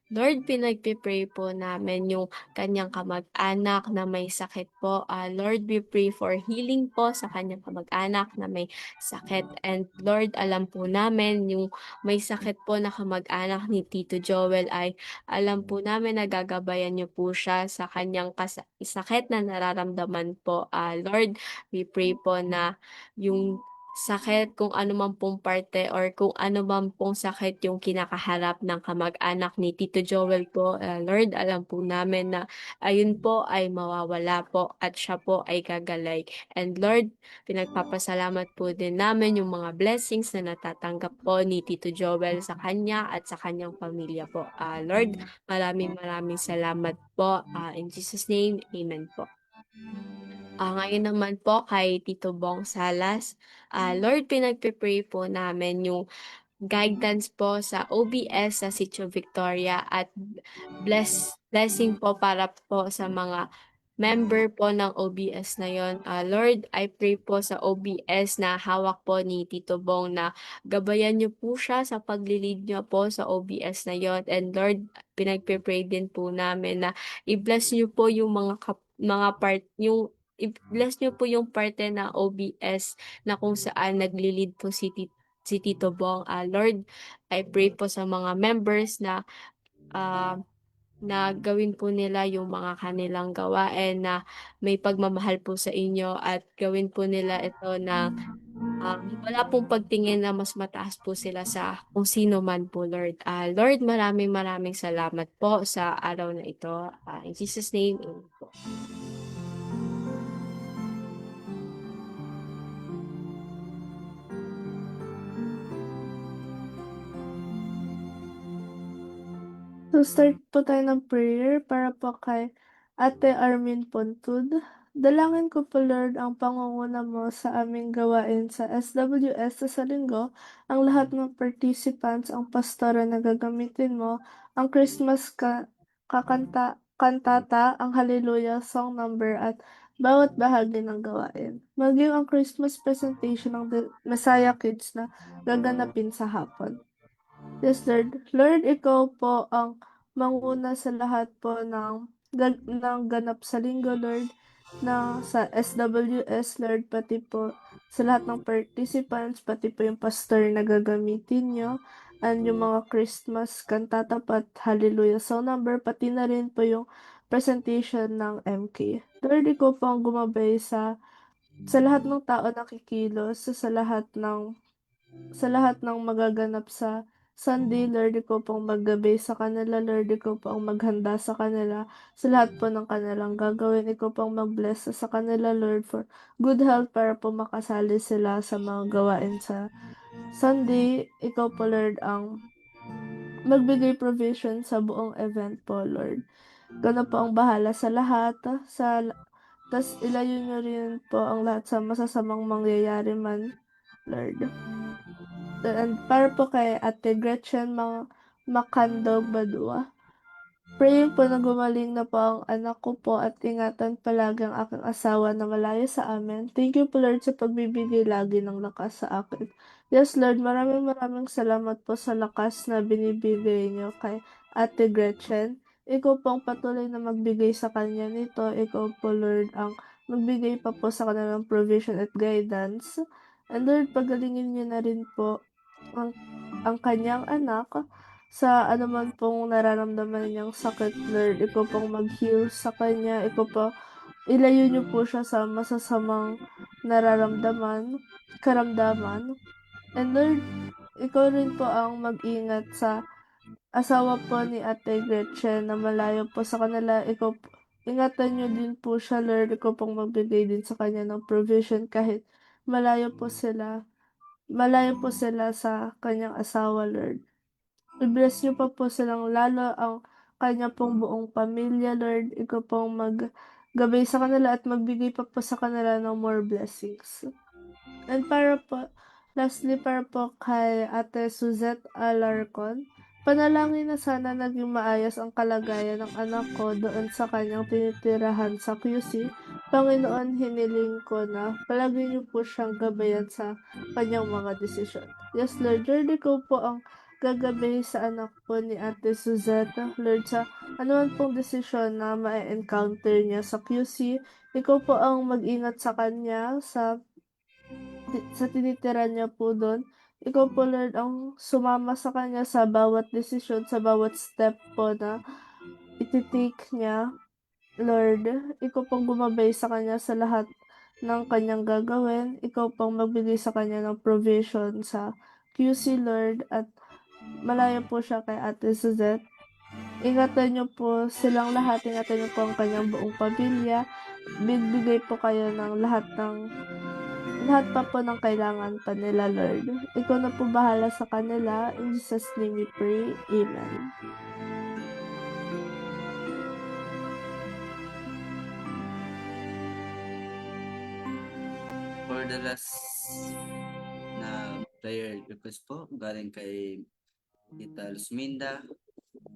Lord, pinagpipray po namin yung kanyang kamag-anak na may sakit po. Lord, we pray for healing po sa kanyang kamag-anak na may sakit. And Lord, alam po namin yung may sakit po na kamag-anak ni Tito Joel ay alam po namin na gagabayan niyo po siya sa kanyang sakit na nararamdaman po. Lord, we pray po na yung sakit, kung ano man pong parte or kung ano man pong sakit yung kinakaharap ng kamag-anak ni Tito Joel po, Lord, alam po namin na ayun po ay mawawala po at siya po ay gagalay. And Lord, pinagpapasalamat po din namin yung mga blessings na natatanggap po ni Tito Joel sa kanya at sa kanyang pamilya po. Lord, maraming salamat po. In Jesus' name, amen po. Ngayon naman po kay Tito Bong Salas. Lord, pinagpipray po namin yung guidance po sa OBS sa Sitio Victoria at blessing po para po sa mga member po ng OBS na yon. Lord, I pray po sa OBS na hawak po ni Tito Bong na gabayan niyo po siya sa paglilid niyo po sa OBS na yon. And Lord, pinagpipray din po namin na i-bless niyo po yung i-bless niyo po yung parte ng OBS na kung saan nagli-lead po si Tito Bong. Lord, I pray po sa mga members na gawin po nila yung mga kanilang gawain na may pagmamahal po sa inyo, at gawin po nila ito na wala pong pagtingin na mas mataas po sila sa kung sino man po, Lord. Lord, maraming salamat po sa araw na ito. In Jesus' name, amen po. So, start po tayo ng prayer para po kay Ate Armin Pontud. Dalangin ko po, Lord, ang pangunguna mo sa aming gawain sa SWS sa linggo, ang lahat ng participants, ang pastora na gagamitin mo, ang Christmas kantata, ang Hallelujah song number, at bawat bahagi ng gawain. Maging ang Christmas presentation ng The Messiah Kids na gaganapin sa hapon. Yes, Lord. Lord, ikaw po ang manguna sa lahat po ng ganap sa linggo, Lord, na sa SWS, Lord, pati po sa lahat ng participants, pati po yung pastor na gagamitin nyo, and yung mga Christmas kantata at Hallelujah song number, pati na rin po yung presentation ng MK. Lord, ikaw po ang gumabay sa lahat ng tao na kikilos, sa lahat ng magaganap sa Sunday, Lord, ikaw pong maggabay sa kanila, Lord, ikaw po ang maghanda sa kanila, sa lahat po ng kanilang gagawin, ikaw pong mag-bless sa kanila, Lord, for good health para po makasali sila sa mga gawain sa Sunday. Ikaw po, Lord, ang magbigay provision sa buong event po, Lord. Ikaw na po ang bahala sa lahat, tas ilayo niyo rin po ang lahat sa masasamang mangyayari man, Lord. And para po kay Ate Gretchen Makandog Badua, praying po na gumaling na po ang anak ko po at ingatan palagi ang aking asawa na malayo sa amin. Thank you po, Lord, sa pagbibigay lagi ng lakas sa akin. Yes, Lord, maraming salamat po sa lakas na binibigay niyo kay Ate Gretchen. Ikaw po ang patuloy na magbigay sa kanya nito. Ikaw po, Lord, ang magbigay pa po sa kanya ng provision at guidance. And Lord, pagalingin niyo na rin po ang kanyang anak sa anuman pong nararamdaman niyang sakit, Lord. Ikaw pong mag-heal sa kanya. Ikaw po, ilayo niyo po siya sa masasamang karamdaman. And Lord, ikaw rin po ang mag-ingat sa asawa po ni Ate Gretchen na malayo po sa kanila. Ingatan niyo din po siya, Lord. Ikaw pong magbigay din sa kanya ng provision kahit malayo po sila. Malayo po sila sa kanyang asawa, Lord. I-bless niyo pa po silang lalo ang kanya pong buong pamilya, Lord. Ikaw pong maggabay sa kanila at magbigay pa po sa kanila ng more blessings. And lastly, para po kay Ate Suzette Alarcon, panalangin na sana naging maayos ang kalagayan ng anak ko doon sa kanyang tinitirahan sa QC. Panginoon, hiniling ko na palagi niyo po siyang gabayan sa kanyang mga desisyon. Yes, Lord, ikaw po ang gagabay sa anak po ni Ate Suzette. Lord, sa anuman pong desisyon na ma-encounter niya sa QC, ikaw po ang mag-ingat sa kanya sa tinitira niya po doon. Ikaw po, Lord, ang sumama sa kanya sa bawat desisyon, sa bawat step po na ititake niya. Lord, ikaw pong gumabay sa kanya sa lahat ng kanyang gagawin. Ikaw pong magbigay sa kanya ng provision sa QC, Lord, at malayo po siya kay Ate Suzette. Ingatan niyo po silang lahat. Ingatan niyo po ang kanyang buong pamilya. Bibigay po kayo ng lahat pa po ng kailangan pa nila, Lord. Ikaw na po bahala sa kanila. In Jesus' name we pray. Amen. For the last na prayer request po, galing kay Tita Luzminda,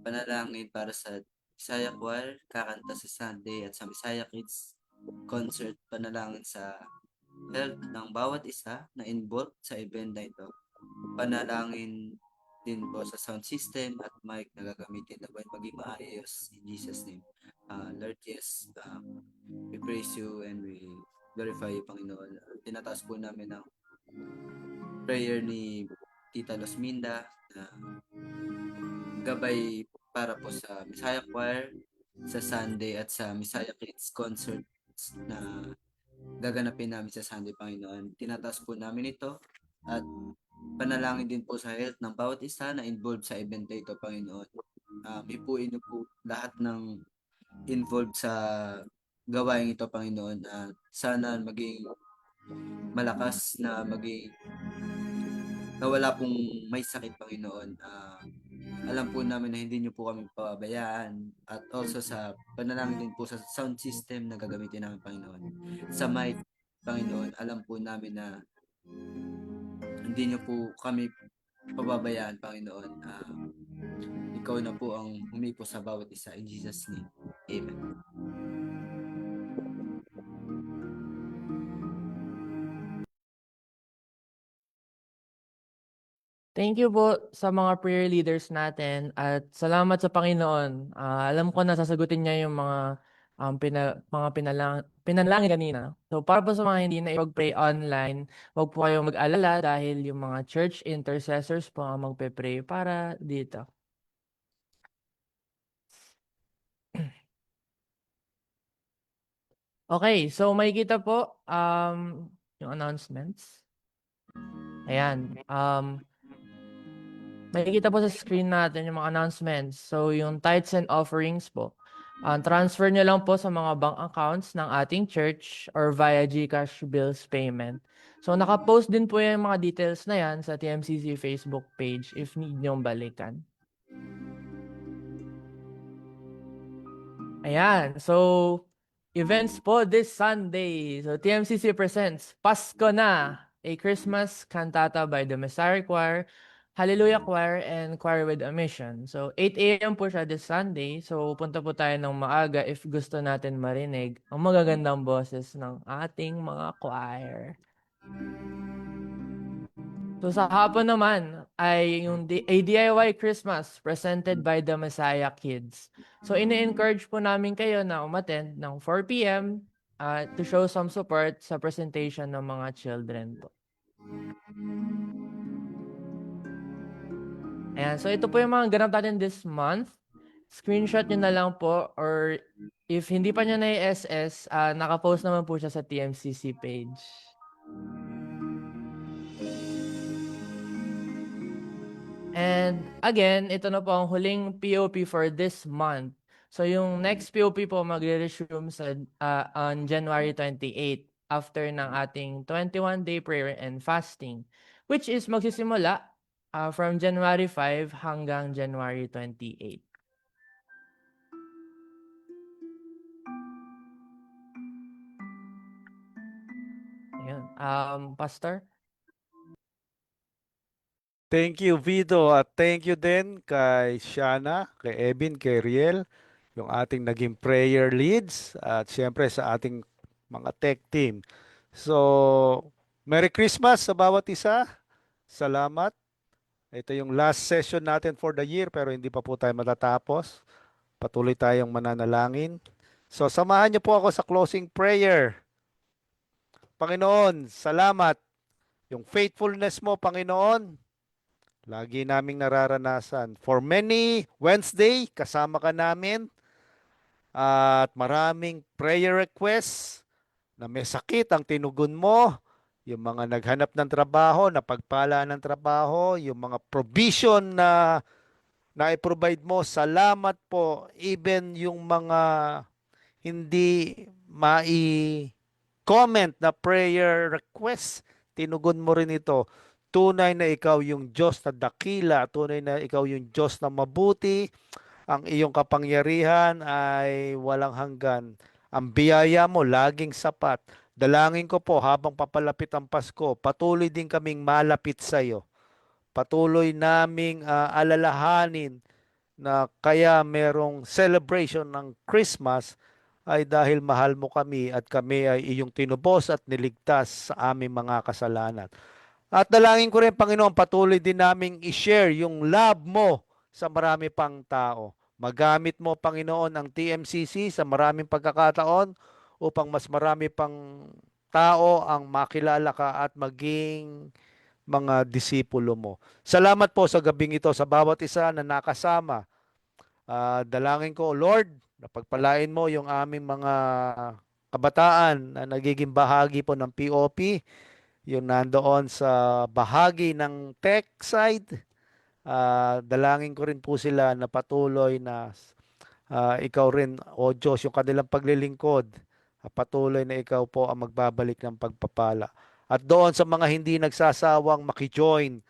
panalangin para sa Bisaya Choir, kakanta sa Sunday at sa Bisaya Kids concert, panalangin sa health ng bawat isa na involved sa event na ito. Panalangin din po sa sound system at mic na gagamitin na maging maayos in Jesus' name. Lord, yes, we praise you and we glorify you, Panginoon. Tinataas po namin ang prayer ni Tita Luzminda na gabay para po sa Bisaya Choir, sa Sunday at sa Bisaya Kids concerts na gaganapin namin sa Sunday, Panginoon. Tinataas po namin ito at panalangin din po sa health ng bawat isa na involved sa event na ito, Panginoon. Ipuin niyo po lahat ng involved sa gawain ito, Panginoon. Sana maging malakas na wala pong may sakit, Panginoon. Alam po namin na hindi niyo po kami pababayaan at also sa panalangin din po sa sound system na gagamitin namin, Panginoon. Sa mic, Panginoon, alam po namin na hindi niyo po kami pababayaan, Panginoon. Ikaw na po ang humipo sa bawat isa. In Jesus' name, Amen. Thank you po sa mga prayer leaders natin at salamat sa Panginoon. Alam ko na sasagutin niya yung mga pinalangin kanina. So para po sa mga hindi na ipag-pray online, huwag po kayong mag-alala dahil yung mga church intercessors po ang magpe-pray para dito. Okay, so makikita po yung announcements. Ayan. Makikita po sa screen natin yung mga announcements. So yung tithes and offerings po. Transfer nyo lang po sa mga bank accounts ng ating church or via GCash bills payment. So nakapost din po yung mga details na yan sa TMCC Facebook page if need nyong balikan. Ayan. So, events po this Sunday. So, TMCC presents Pasko Na, a Christmas cantata by the Messiah Choir, Hallelujah Choir, and Choir with a Mission. So, 8 a.m. po siya this Sunday. So, punta po tayo ng maaga if gusto natin marinig ang magagandang boses ng ating mga choir. So sa hapon naman ay yung a DIY Christmas presented by the Messiah Kids. So ini-encourage po namin kayo na umattend ng 4 p.m. To show some support sa presentation ng mga children po. Ayan, so ito po yung mga ganap natin this month. Screenshot nyo na lang po or if hindi pa nyo na i-SS, nakapost naman po siya sa TMCC page. And again, ito na po ang huling POP for this month. So yung next POP po magre-resume sa on January 28 after ng ating 21-day prayer and fasting, which is magsisimula from January 5 hanggang January 28. Ayun. Pastor? Thank you, Vido, at thank you din kay Shana, kay Evin, kay Riel, yung ating naging prayer leads, at siyempre sa ating mga tech team. So, Merry Christmas sa bawat isa. Salamat. Ito yung last session natin for the year, pero hindi pa po tayo matatapos. Patuloy tayong mananalangin. So, samahan niyo po ako sa closing prayer. Panginoon, salamat. Yung faithfulness mo, Panginoon, lagi naming nararanasan. For many Wednesday, kasama ka namin. At maraming prayer requests na may sakit ang tinugon mo. Yung mga naghanap ng trabaho, napagpala ng trabaho, yung mga provision na na-provide mo. Salamat po. Even yung mga hindi comment na prayer request, tinugon mo rin ito. Tunay na ikaw yung Diyos na dakila, tunay na ikaw yung Diyos na mabuti, ang iyong kapangyarihan ay walang hanggan. Ang biyaya mo laging sapat. Dalangin ko po habang papalapit ang Pasko, patuloy din kaming malapit sa iyo. Patuloy naming alalahanin na kaya merong celebration ng Christmas ay dahil mahal mo kami at kami ay iyong tinubos at niligtas sa aming mga kasalanan. At dalangin ko rin, Panginoon, patuloy din naming i-share yung love mo sa marami pang tao. Magamit mo, Panginoon, ang TMCC sa maraming pagkakataon upang mas marami pang tao ang makilala ka at maging mga disipulo mo. Salamat po sa gabing ito sa bawat isa na nakasama. Dalangin ko, Lord, na pagpalain mo yung aming mga kabataan na nagiging bahagi po ng POP, yung nandoon sa bahagi ng tech side. Dalangin ko rin po sila na patuloy na ikaw rin, O Diyos, yung kanilang paglilingkod, patuloy na ikaw po ang magbabalik ng pagpapala. At doon sa mga hindi nagsasawang makijoin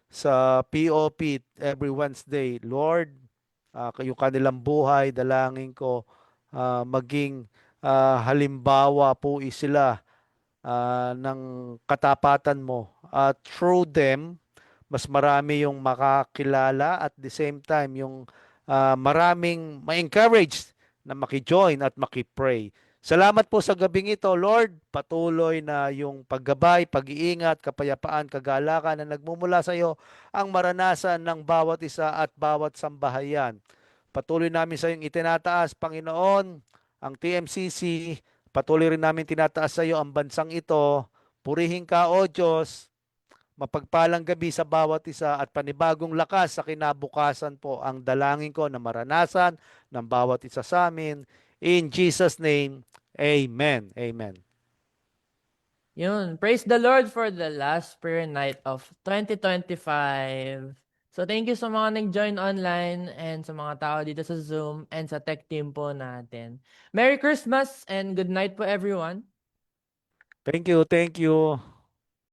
sa POP every Wednesday, Lord, yung kanilang buhay, dalangin ko, maging halimbawa po sila ng katapatan mo. At through them, mas marami yung makakilala at the same time yung maraming ma-encourage na makijoin at makipray. Salamat po sa gabing ito, Lord. Patuloy na yung paggabay, pag-iingat, kapayapaan, kagalakan na nagmumula sa iyo ang maranasan ng bawat isa at bawat sambahayan. Patuloy namin sa iyong itinataas, Panginoon, ang TMCC. Patuloy rin namin tinataas sa iyo ang bansang ito. Purihin ka, O Diyos. Mapagpalang gabi sa bawat isa at panibagong lakas sa kinabukasan po ang dalangin ko na maranasan ng bawat isa sa amin. In Jesus' name, Amen. Amen. Yun. Praise the Lord for the last prayer night of 2025. So thank you sa mga nag-join online and sa mga tao dito sa Zoom and sa tech team po natin. Merry Christmas and good night po everyone. Thank you. Thank you.